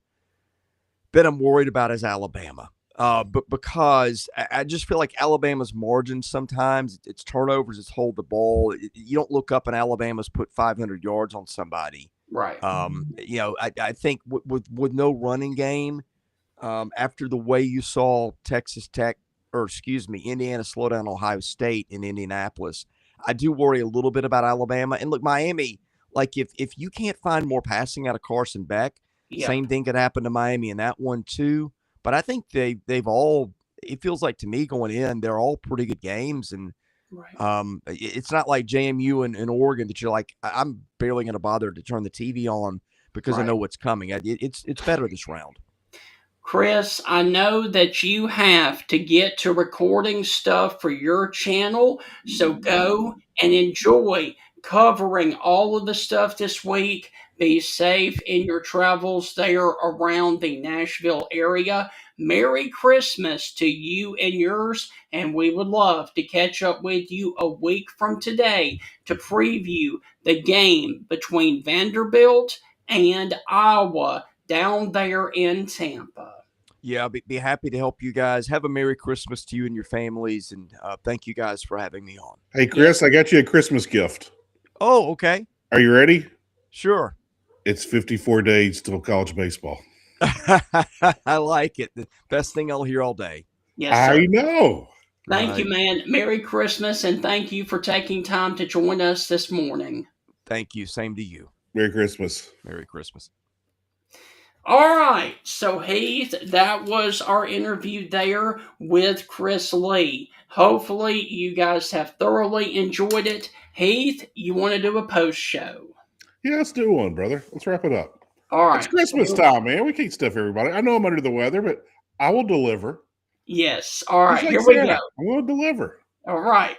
that I'm worried about is Alabama, but because I just feel like Alabama's margins sometimes, it's turnovers, it's hold the ball. You don't look up and Alabama's put 500 yards on somebody. Right. I think with no running game, after the way you saw Indiana slow down Ohio State in Indianapolis, I do worry a little bit about Alabama. And look, Miami, like if you can't find more passing out of Carson Beck, same thing could happen to Miami in that one too. But I think they've all, it feels like to me going in, they're all pretty good games. And it's not like JMU and Oregon that you're like, I'm barely going to bother to turn the TV on because I know what's coming. It's better this round. Chris, I know that you have to get to recording stuff for your channel, so go and enjoy covering all of the stuff this week. Be safe in your travels there around the Nashville area. Merry Christmas to you and yours, and we would love to catch up with you a week from today to preview the game between Vanderbilt and Iowa down there in Tampa. Yeah, I'll be happy to help you guys. Have a Merry Christmas to you and your families, and thank you guys for having me on. Hey, Chris, I got you a Christmas gift. Oh, okay. Are you ready? Sure. It's 54 days till college baseball. I like it. The best thing I'll hear all day. Yes, sir. I know. Thank you, man. Merry Christmas, and thank you for taking time to join us this morning. Thank you. Same to you. Merry Christmas. Merry Christmas. All right, so Heath, that was our interview there with Chris Lee. Hopefully you guys have thoroughly enjoyed it. Heath, you want to do a post show? Yeah, let's do one, brother. Let's wrap it up. All right. It's Christmas time, man. We can't stuff everybody. I know I'm under the weather, but I will deliver. Yes. All right, like here we go. I'm going to deliver. All right.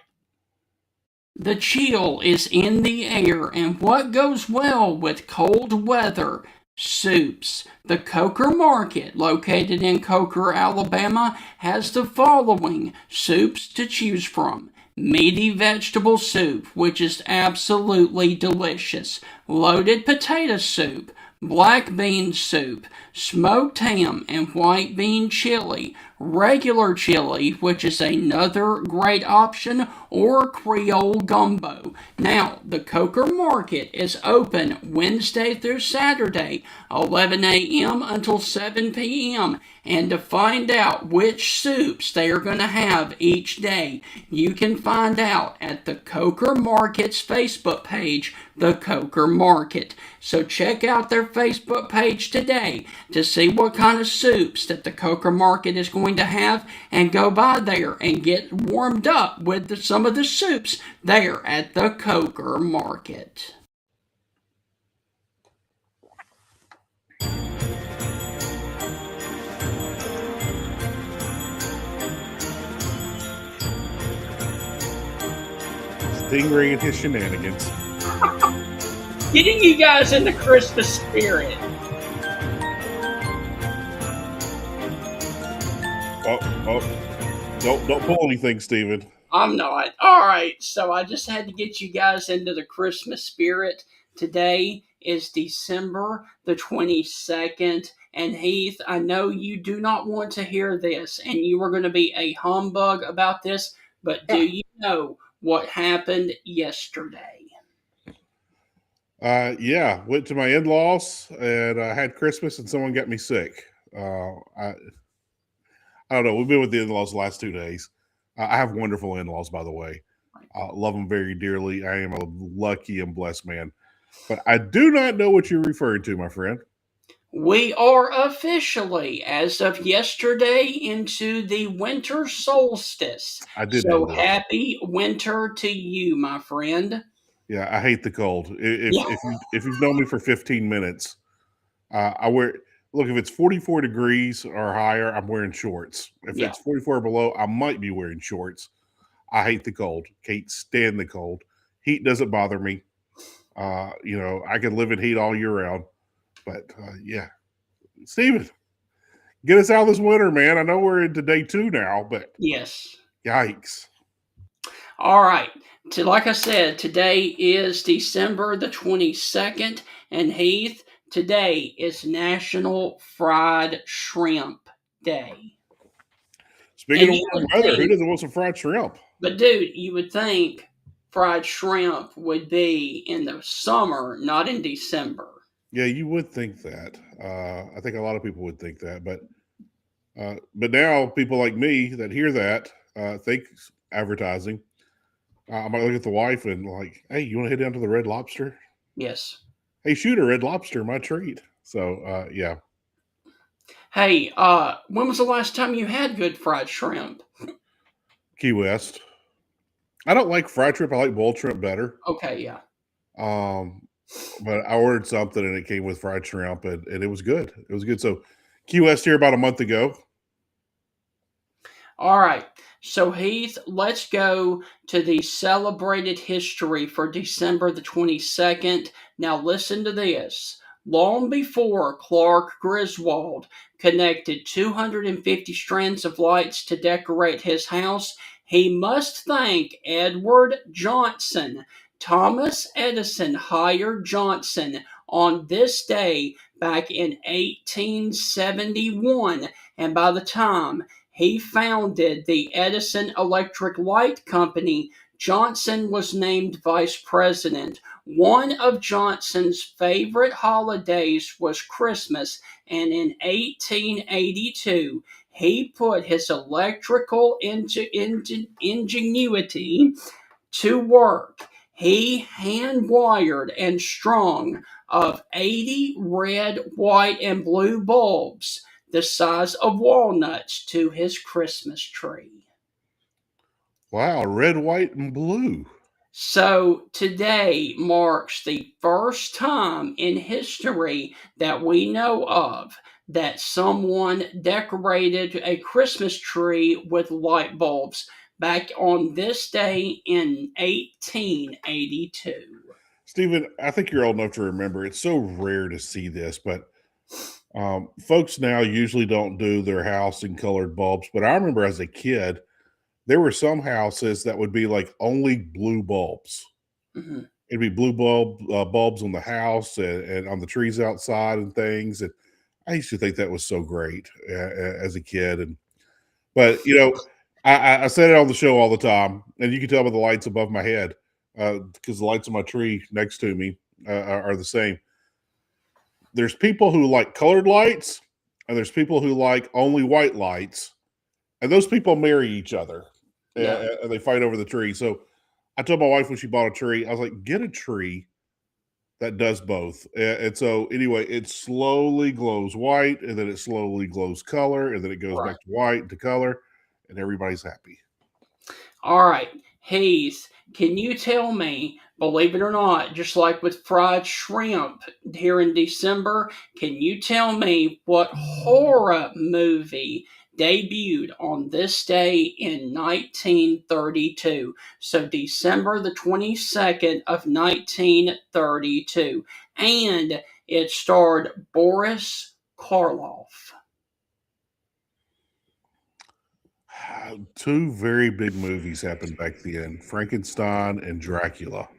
The chill is in the air, and what goes well with cold weather? Soups. The Coker Market, located in Coker, Alabama, has the following soups to choose from. Meaty vegetable soup, which is absolutely delicious. Loaded potato soup. Black bean soup. Smoked ham and white bean chili. Regular chili, which is another great option, or Creole gumbo. Now, the Coker Market is open Wednesday through Saturday, 11 a.m. until 7 p.m. And to find out which soups they are going to have each day, you can find out at the Coker Market's Facebook page, The Coker Market. So check out their Facebook page today to see what kind of soups that the Coker Market is going to have, and go by there and get warmed up with some of the soups there at the Coker Market. Stingray and his shenanigans. Getting you guys in the Christmas spirit. Don't pull anything, Steven. I'm not. All right, so I just had to get you guys into the Christmas spirit. Today is December the 22nd, and Heath, I know you do not want to hear this, and you are going to be a humbug about this, but do you know what happened yesterday? Yeah, went to my in-laws and had Christmas, and someone got me sick. I don't know. We've been with the in-laws the last 2 days. I have wonderful in-laws, by the way. I love them very dearly. I am a lucky and blessed man. But I do not know what you're referring to, my friend. We are officially, as of yesterday, into the winter solstice. I did So know that. happy winter to you, my friend. Yeah, I hate the cold. If you've known me for 15 minutes, I wear. Look, if it's 44 degrees or higher, I'm wearing shorts. If it's 44 or below, I might be wearing shorts. I hate the cold. Can't stand the cold. Heat doesn't bother me. I can live in heat all year round. But yeah, Steven, get us out of this winter, man. I know we're into day 2 now, but yes, yikes. All right. Like I said, today is December the 22nd, and Heath, today is National Fried Shrimp Day. Speaking of warm weather, who doesn't want some fried shrimp? But dude, you would think fried shrimp would be in the summer, not in December. Yeah, you would think that. I think a lot of people would think that, but now people like me that hear that think advertising. I might look at the wife and like, hey, you want to head down to the Red Lobster? Yes. Hey, shoot, a Red Lobster, my treat. So, yeah. Hey, when was the last time you had good fried shrimp? Key West. I don't like fried shrimp. I like boiled shrimp better. Okay, yeah. But I ordered something and it came with fried shrimp and it was good. It was good. So, Key West here about a month ago. All right. So, Heath, let's go to the celebrated history for December the 22nd. Now, listen to this. Long before Clark Griswold connected 250 strands of lights to decorate his house, he must thank Edward Johnson. Thomas Edison hired Johnson on this day back in 1871, and by the time he founded the Edison Electric Light Company, Johnson was named vice president. One of Johnson's favorite holidays was Christmas, and in 1882, he put his electrical ingenuity to work. He hand-wired and strung of 80 red, white, and blue bulbs the size of walnuts to his Christmas tree. Wow, red, white, and blue. So today marks the first time in history that we know of that someone decorated a Christmas tree with light bulbs back on this day in 1882. Stephen, I think you're old enough to remember. It's so rare to see this, but folks now usually don't do their house in colored bulbs. But I remember as a kid, there were some houses that would be like only blue bulbs. Hmm. It'd be bulbs on the house and on the trees outside and things. And I used to think that was so great as a kid. But I said it on the show all the time, and you can tell by the lights above my head because the lights on my tree next to me are the same. There's people who like colored lights, and there's people who like only white lights, and those people marry each other, Yeah. and they fight over the tree. So I told my wife when she bought a tree, I was like, get a tree that does both. And so anyway, it slowly glows white, and then it slowly glows color, and then it goes Right. back to white to color, and everybody's happy. All right, Heath, can you tell me, believe it or not, just like with fried shrimp here in December, can you tell me what horror movie debuted on this day in 1932? So December the 22nd of 1932. And it starred Boris Karloff. Two very big movies happened back then: Frankenstein and Dracula.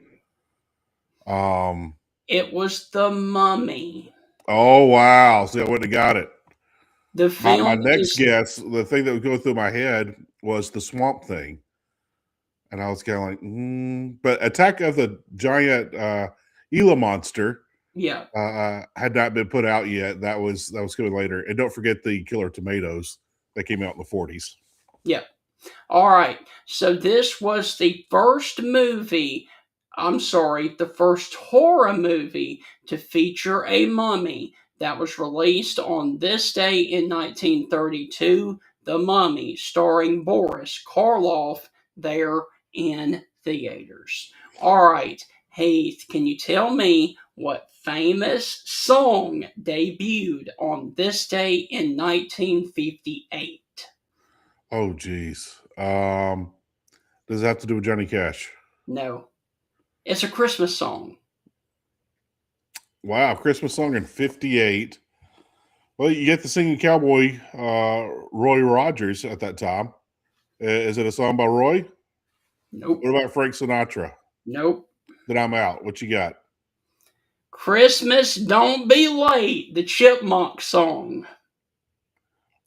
It was The Mummy. Oh wow! See, I wouldn't have got it. The My film next is guess, the thing that would go through my head was the Swamp Thing, and I was kind of like, but Attack of the Giant Gila Monster yeah. had not been put out yet. That was coming later. And don't forget the Killer Tomatoes that came out in the 40s. Yeah. All right. So this was the first movie, the first horror movie to feature a mummy that was released on this day in 1932, The Mummy, starring Boris Karloff there in theaters. All right. Heath, can you tell me what famous song debuted on this day in 1958? Oh geez. Does it have to do with Johnny Cash? No. It's a Christmas song. Wow, Christmas song in 58. Well, you get the singing cowboy, Roy Rogers at that time. Is it a song by Roy? Nope. What about Frank Sinatra? Nope. Then I'm out. What you got? Christmas Don't Be Late, the Chipmunk song.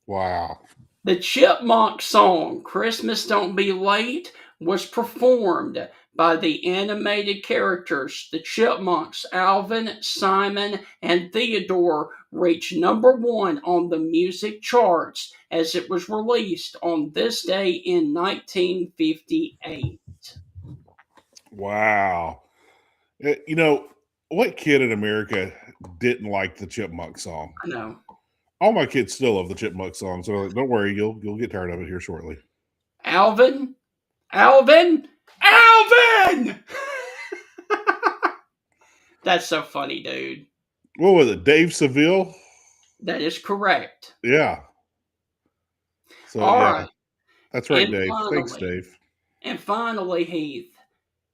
Wow. The Chipmunk song, Christmas Don't Be Late, was performed by the animated characters. The Chipmunks, Alvin, Simon, and Theodore, reached number one on the music charts as it was released on this day in 1958. Wow. What kid in America didn't like the Chipmunk song? I know. All my kids still love the Chipmunk song, so like, don't worry, you'll get tired of it here shortly. Alvin? Alvin? Alvin! That's so funny, dude. What was it, Dave Seville? That is correct. Yeah. So All yeah, right. that's right, And Dave. Thanks, finally- Dave. And finally, Heath,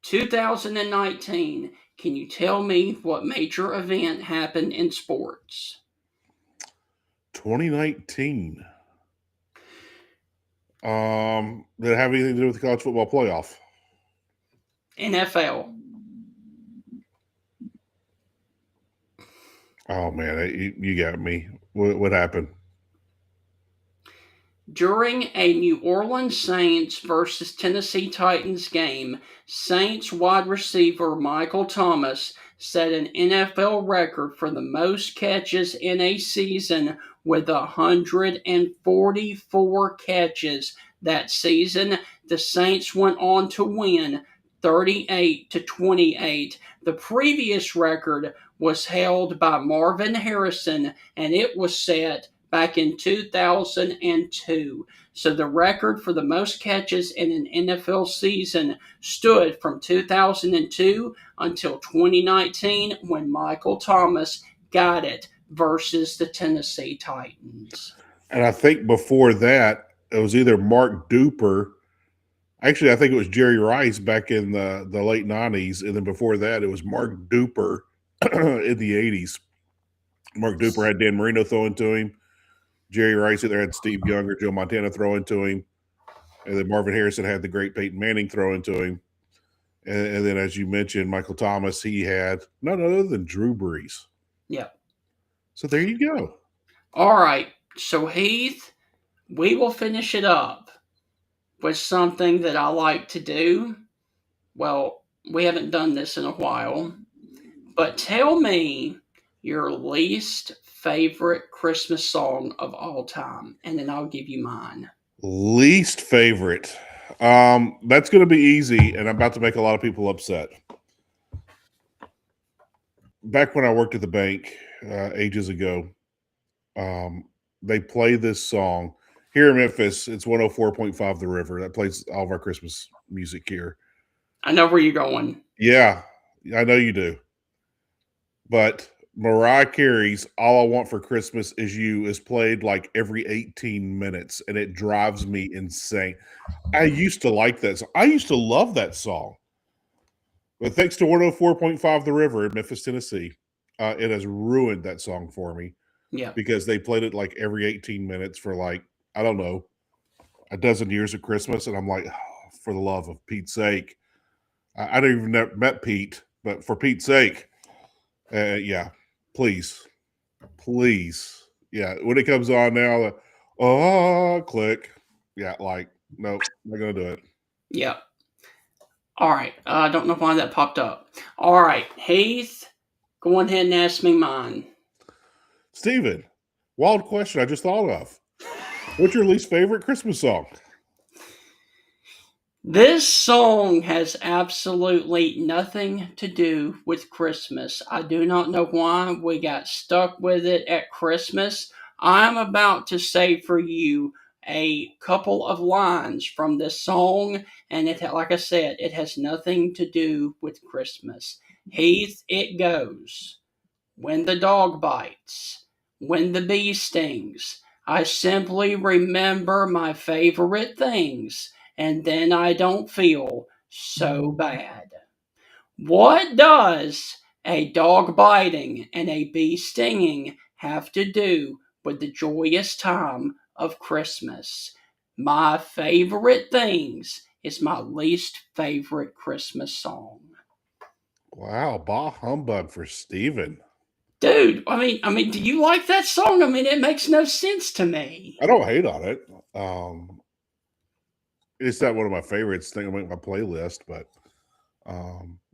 2019, can you tell me what major event happened in sports? 2019. Did it have anything to do with the college football playoff? NFL. Oh man, you got me. What happened? During a New Orleans Saints versus Tennessee Titans game, Saints wide receiver Michael Thomas set an NFL record for the most catches in a season with 144 catches. That season, the Saints went on to win 38-28. The previous record was held by Marvin Harrison, and it was set back in 2002. So the record for the most catches in an NFL season stood from 2002 until 2019 when Michael Thomas got it versus the Tennessee Titans. And I think before that, it was either Mark Duper. Actually, I think it was Jerry Rice back in the late 90s. And then before that, it was Mark Duper in the 80s. Mark Duper had Dan Marino throwing to him. Jerry Rice either had Steve Young or Joe Montana throwing to him. And then Marvin Harrison had the great Peyton Manning throwing to him. And then, as you mentioned, Michael Thomas, he had none other than Drew Brees. Yeah. So there you go. All right. So, Heath, we will finish it up with something that I like to do. Well, we haven't done this in a while, but tell me your least favorite Christmas song of all time, and then I'll give you mine. Least favorite. That's going to be easy, and I'm about to make a lot of people upset. Back when I worked at the bank ages ago, they play this song here in Memphis. It's 104.5 The River. That plays all of our Christmas music here. I know where you're going. Yeah, I know you do. But Mariah Carey's All I Want for Christmas Is You is played like every 18 minutes, and it drives me insane. I used to like that song. I used to love that song. But thanks to 104.5 The River in Memphis, Tennessee, it has ruined that song for me. Yeah. Because they played it like every 18 minutes for like, I don't know, a dozen years of Christmas. And I'm like, oh, for the love of Pete's sake. I don't even never met Pete, but for Pete's sake, yeah, please. Yeah, when it comes on now, click. Yeah, like, nope, not going to do it. Yeah. All right. I don't know why that popped up. All right. Heath, go ahead and ask me mine. Steven, wild question I just thought of. What's your least favorite Christmas song? This song has absolutely nothing to do with Christmas. I do not know why we got stuck with it at Christmas. I'm about to say for you a couple of lines from this song, and like I said, it has nothing to do with Christmas. Heath, it goes. When the dog bites, when the bee stings, I simply remember my favorite things, and then I don't feel so bad. What does a dog biting and a bee stinging have to do with the joyous time of Christmas? My favorite things is my least favorite Christmas song. Wow, bah humbug for Steven. Dude, I mean, do you like that song? I mean, it makes no sense to me. I don't hate on it. It's not one of my favorites. Thing on my playlist, but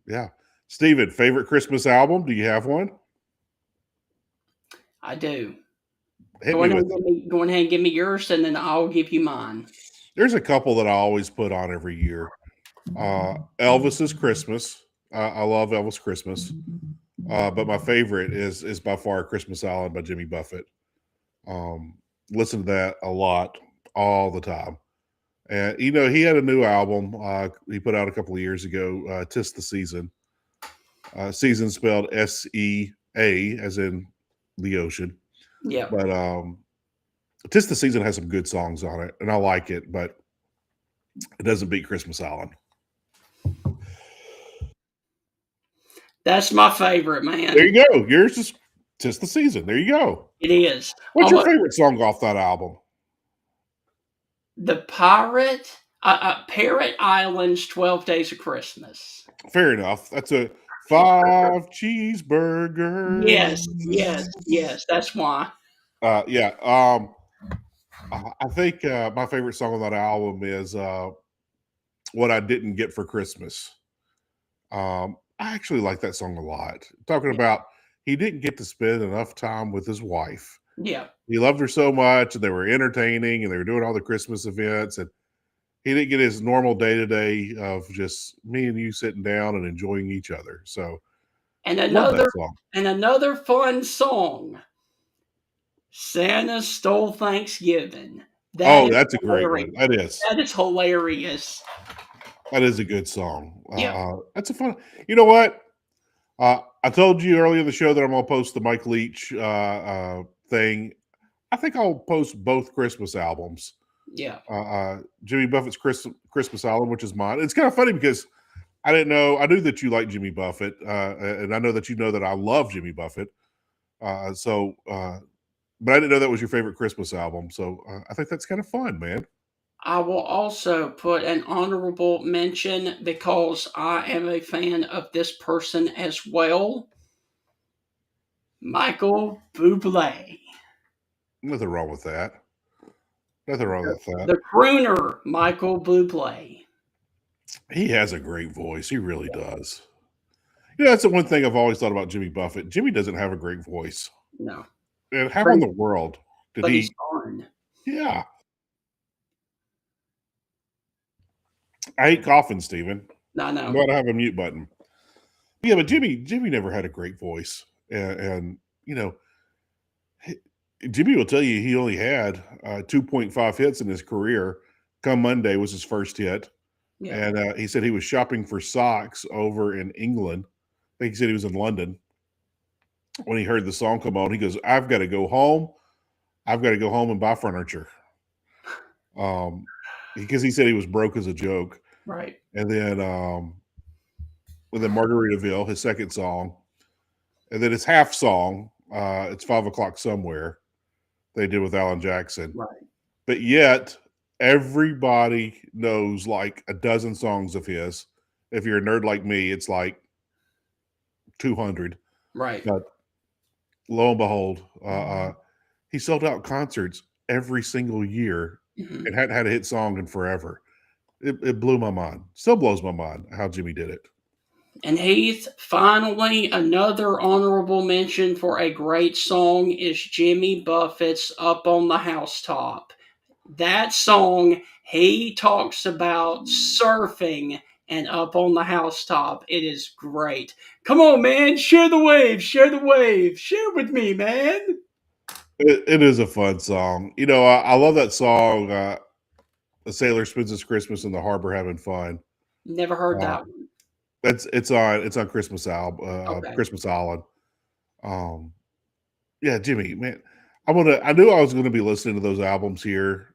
yeah. Steven, favorite Christmas album? Do you have one? I do. Hit Go me ahead, with and it. go ahead and give me yours, and then I'll give you mine. There's a couple that I always put on every year. Elvis's Christmas. I love Elvis Christmas. But my favorite is by far Christmas Island by Jimmy Buffett. Listen to that a lot, all the time. And, you know, he had a new album he put out a couple of years ago, Tis the Season. Season spelled S-E-A, as in the ocean. Yeah. But Tis the Season has some good songs on it, and I like it, but it doesn't beat Christmas Island. That's my favorite, man. There you go. Yours is Tis the Season. There you go. It is. What's your favorite song off that album? The Parrot Island's 12 Days of Christmas. Fair enough. That's a 5 cheeseburgers. Yes. That's why. Yeah. I think my favorite song on that album is What I Didn't Get for Christmas. I actually like that song a lot. Talking about he didn't get to spend enough time with his wife. Yeah. He loved her so much, and they were entertaining, and they were doing all the Christmas events, and he didn't get his normal day-to-day of just me and you sitting down and enjoying each other. So, and love that song. another fun song, Santa Stole Thanksgiving. That's a great one. That is hilarious. That is a good song. Yeah. That's a fun. You know what? I told you earlier in the show that I'm going to post the Mike Leach thing. I think I'll post both Christmas albums. Yeah. Jimmy Buffett's Christmas album, which is mine. It's kind of funny because I didn't know. I knew that you like Jimmy Buffett, and I know that you know that I love Jimmy Buffett. But I didn't know that was your favorite Christmas album. So I think that's kind of fun, man. I will also put an honorable mention because I am a fan of this person as well. Michael Bublé. Nothing wrong with that. Nothing wrong with that. The crooner, Michael Bublé. He has a great voice. He really does. You know, that's the one thing I've always thought about Jimmy Buffett. Jimmy doesn't have a great voice. No. And how in the world did But he? he's fun. Yeah. I hate coughing, Steven. I know. You ought to have a mute button. Yeah, but Jimmy never had a great voice. And you know, Jimmy will tell you he only had 2.5 hits in his career. Come Monday was his first hit. Yeah. And he said he was shopping for socks over in England. I think he said he was in London. When he heard the song come on, he goes, I've got to go home. I've got to go home and buy furniture. Because he said he was broke as a joke. Right. And then Margaritaville, his second song. And then his half song, it's 5 o'clock somewhere, they did with Alan Jackson. Right. But yet, everybody knows like a dozen songs of his. If you're a nerd like me, it's like 200. Right. But lo and behold, he sold out concerts every single year and hadn't had a hit song in forever. It blew my mind. Still blows my mind how Jimmy did it. And Heath, finally, another honorable mention for a great song is Jimmy Buffett's Up on the Housetop. That song, he talks about surfing and up on the housetop. It is great. Come on, man. Share the wave. Share the wave. Share with me, man. It is a fun song. You know, I love that song, A Sailor Spends His Christmas in the Harbor Having Fun. Never heard that one. It's on Christmas album, Okay. Christmas Island. Yeah, Jimmy, man, I knew I was gonna be listening to those albums here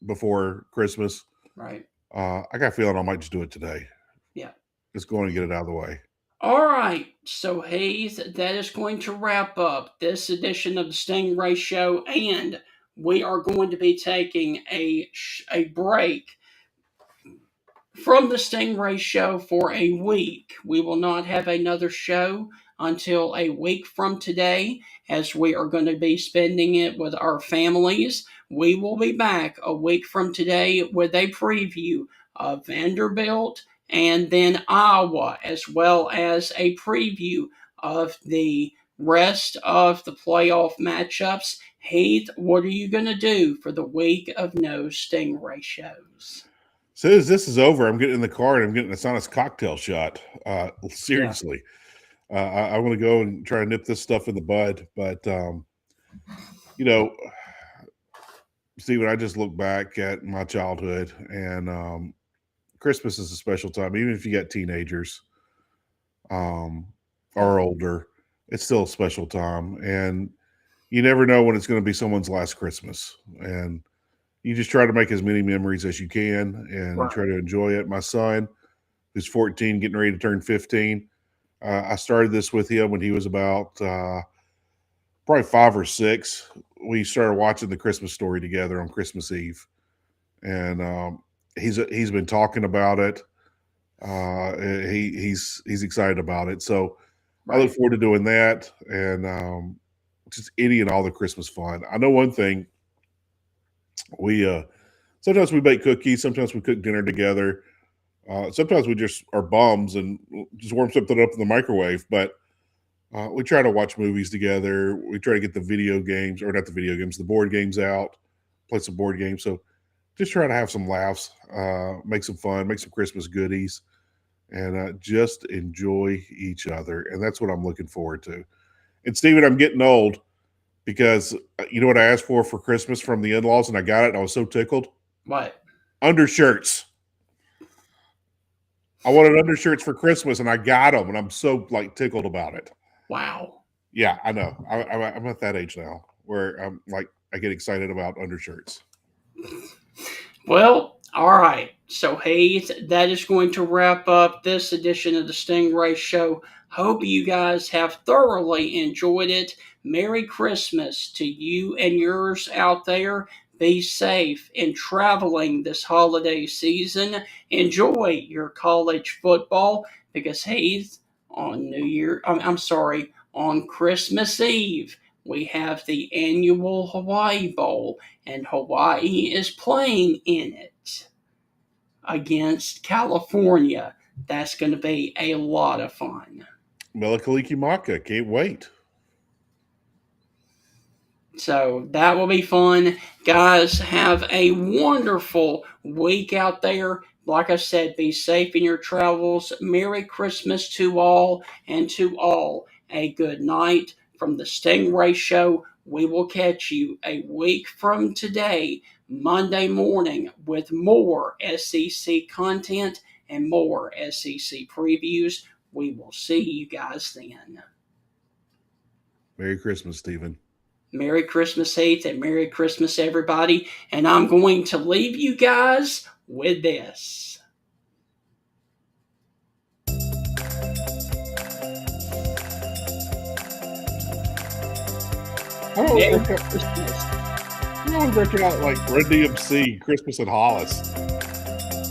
before Christmas. Right. I got a feeling I might just do it today. Yeah. Just going to get it out of the way. All right. So, Heath, that is going to wrap up this edition of the Stingray Show, and we are going to be taking a break from the Stingray Show for a week. We will not have another show until a week from today, as we are going to be spending it with our families. We will be back a week from today with a preview of Vanderbilt and then Iowa, as well as a preview of the rest of the playoff matchups. Heath, what are you going to do for the week of no Stingray shows? As soon as this is over, I'm getting in the car and I'm getting a Sonic's cocktail shot. Seriously. I want to go and try and nip this stuff in the bud. But, you know, Steven, I just look back at my childhood, and Christmas is a special time. Even if you got teenagers or older, it's still a special time. And you never know when it's going to be someone's last Christmas. And you just try to make as many memories as you can and try to enjoy it. My son, who's 14, getting ready to turn 15, I started this with him when he was about probably 5 or 6. We started watching The Christmas Story together on Christmas Eve, and he's been talking about it. He's excited about it, so I look forward to doing that, and just any and all the Christmas fun. I know one thing. We sometimes we bake cookies, sometimes we cook dinner together. Sometimes we just are bums and just warm something up in the microwave. But we try to watch movies together. We try to get the video games, or not the video games, the board games out, play some board games. So just try to have some laughs, make some fun, make some Christmas goodies, and just enjoy each other. And that's what I'm looking forward to. And Steven, I'm getting old. Because you know what I asked for Christmas from the in-laws, and I got it, and I was so tickled? What? Undershirts. I wanted undershirts for Christmas, and I got them, and I'm so, tickled about it. Wow. Yeah, I know. I'm at that age now where I get excited about undershirts. Well, all right. So, Heath, that is going to wrap up this edition of the Stingray Show. Hope you guys have thoroughly enjoyed it. Merry Christmas to you and yours out there. Be safe in traveling this holiday season. Enjoy your college football because, Heath, on on Christmas Eve, we have the annual Hawaii Bowl, and Hawaii is playing in it against California. That's going to be a lot of fun. Melikaliki Maka, can't wait. So that will be fun. Guys, have a wonderful week out there. Like I said, be safe in your travels. Merry Christmas to all, and to all, a good night from the Stingray Show. We will catch you a week from today, Monday morning, with more SEC content and more SEC previews. We will see you guys then. Merry Christmas, Stephen. Merry Christmas, Heath, and Merry Christmas, everybody. And I'm going to leave you guys with this. Merry Christmas. You always break out like Red DMC, Christmas at Hollis.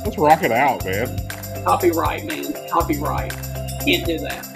Let's rock it out, man. Copyright, man. Copyright. Can't do that.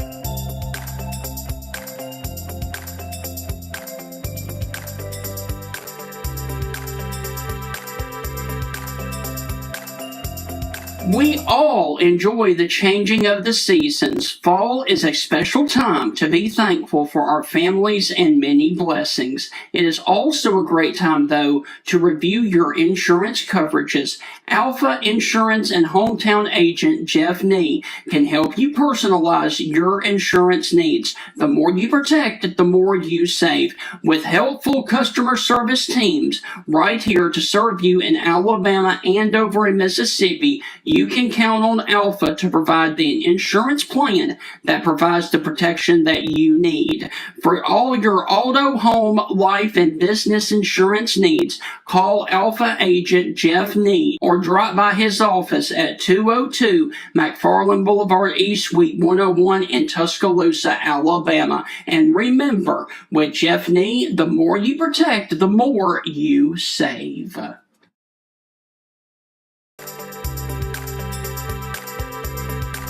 We all enjoy the changing of the seasons. Fall is a special time to be thankful for our families and many blessings. It is also a great time, though, to review your insurance coverages. Alpha Insurance and hometown agent Jeff Nee can help you personalize your insurance needs. The more you protect, the more you save. With helpful customer service teams right here to serve you in Alabama and over in Mississippi, you can count on Alpha to provide the insurance plan that provides the protection that you need. For all your auto, home, life, and business insurance needs, call Alpha agent Jeff Nee or drop by his office at 202 McFarland Boulevard East, Suite 101 in Tuscaloosa, Alabama. And remember, with Jeff Nee, the more you protect, the more you save.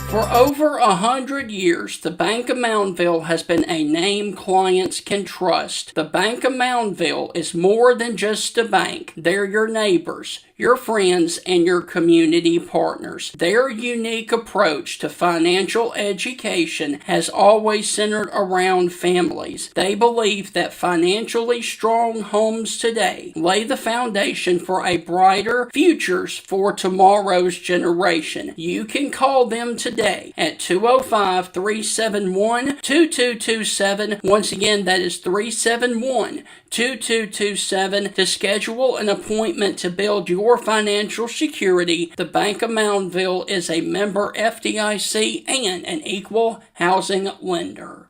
For over 100 years, the Bank of Moundville has been a name clients can trust. The Bank of Moundville is more than just a bank. They're your neighbors, your friends, and your community partners. Their unique approach to financial education has always centered around families. They believe that financially strong homes today lay the foundation for a brighter futures for tomorrow's generation. You can call them today at 205-371-2227. Once again, that is 371-2227 to schedule an appointment to build your financial security. The Bank of Moundville is a member FDIC and an equal housing lender.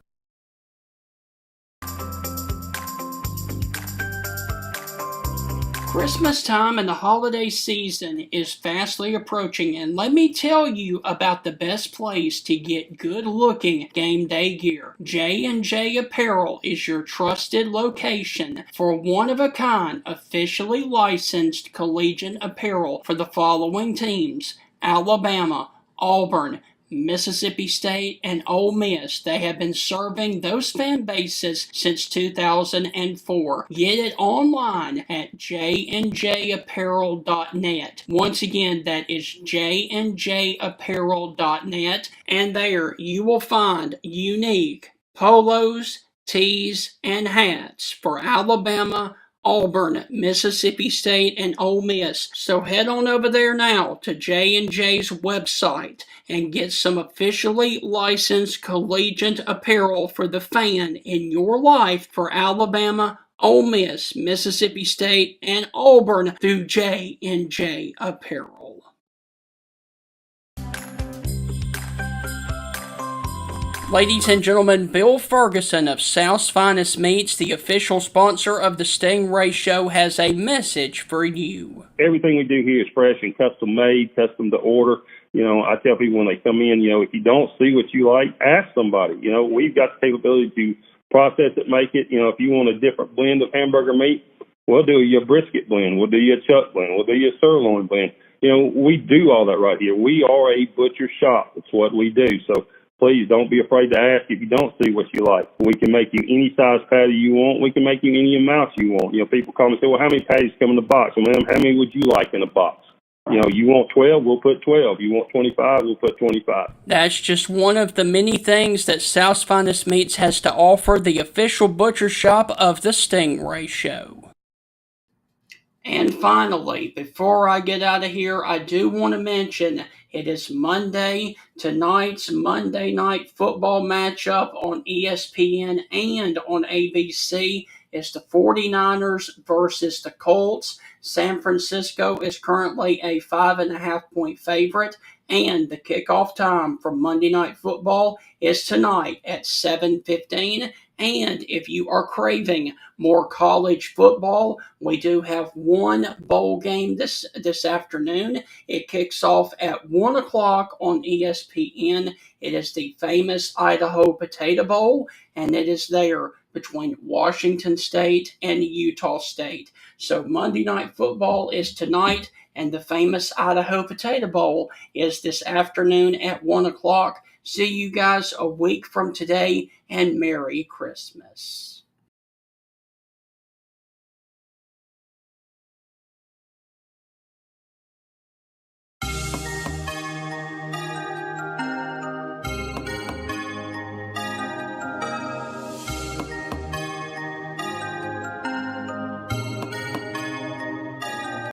Christmas time and the holiday season is fastly approaching, and let me tell you about the best place to get good-looking game day gear. J&J Apparel is your trusted location for one-of-a-kind, officially licensed collegiate apparel for the following teams: Alabama, Auburn, Mississippi State, and Ole Miss. They have been serving those fan bases since 2004. Get it online at jnjapparel.net. Once again, that is jnjapparel.net, and there you will find unique polos, tees, and hats for Alabama, Auburn, Mississippi State, and Ole Miss. So head on over there now to J&J's website and get some officially licensed collegiate apparel for the fan in your life for Alabama, Ole Miss, Mississippi State, and Auburn through J&J Apparel. Ladies and gentlemen, Bill Ferguson of South's Finest Meats, the official sponsor of the Stingray Show, has a message for you. Everything we do here is fresh and custom made, custom to order. I tell people when they come in, if you don't see what you like, ask somebody. We've got the capability to process it, make it. If you want a different blend of hamburger meat, we'll do you a brisket blend. We'll do you a chuck blend. We'll do you a sirloin blend. We do all that right here. We are a butcher shop. That's what we do. So please don't be afraid to ask if you don't see what you like. We can make you any size patty you want. We can make you any amount you want. People call me and say, well, how many patties come in the box? Well, ma'am, how many would you like in a box? You want 12, we'll put 12. You want 25, we'll put 25. That's just one of the many things that South's Finest Meats has to offer, the official butcher shop of the Stingray Show. And finally, before I get out of here, I do want to mention it is Monday. Tonight's Monday Night Football matchup on ESPN and on ABC is the 49ers versus the Colts. San Francisco is currently a 5.5-point favorite, and the kickoff time for Monday Night Football is tonight at 7:15. And if you are craving more college football, we do have one bowl game this afternoon. It kicks off at 1 o'clock on ESPN. It is the famous Idaho Potato Bowl, and it is there between Washington State and Utah State. So Monday Night Football is tonight, and the famous Idaho Potato Bowl is this afternoon at 1 o'clock. See you guys a week from today, and Merry Christmas.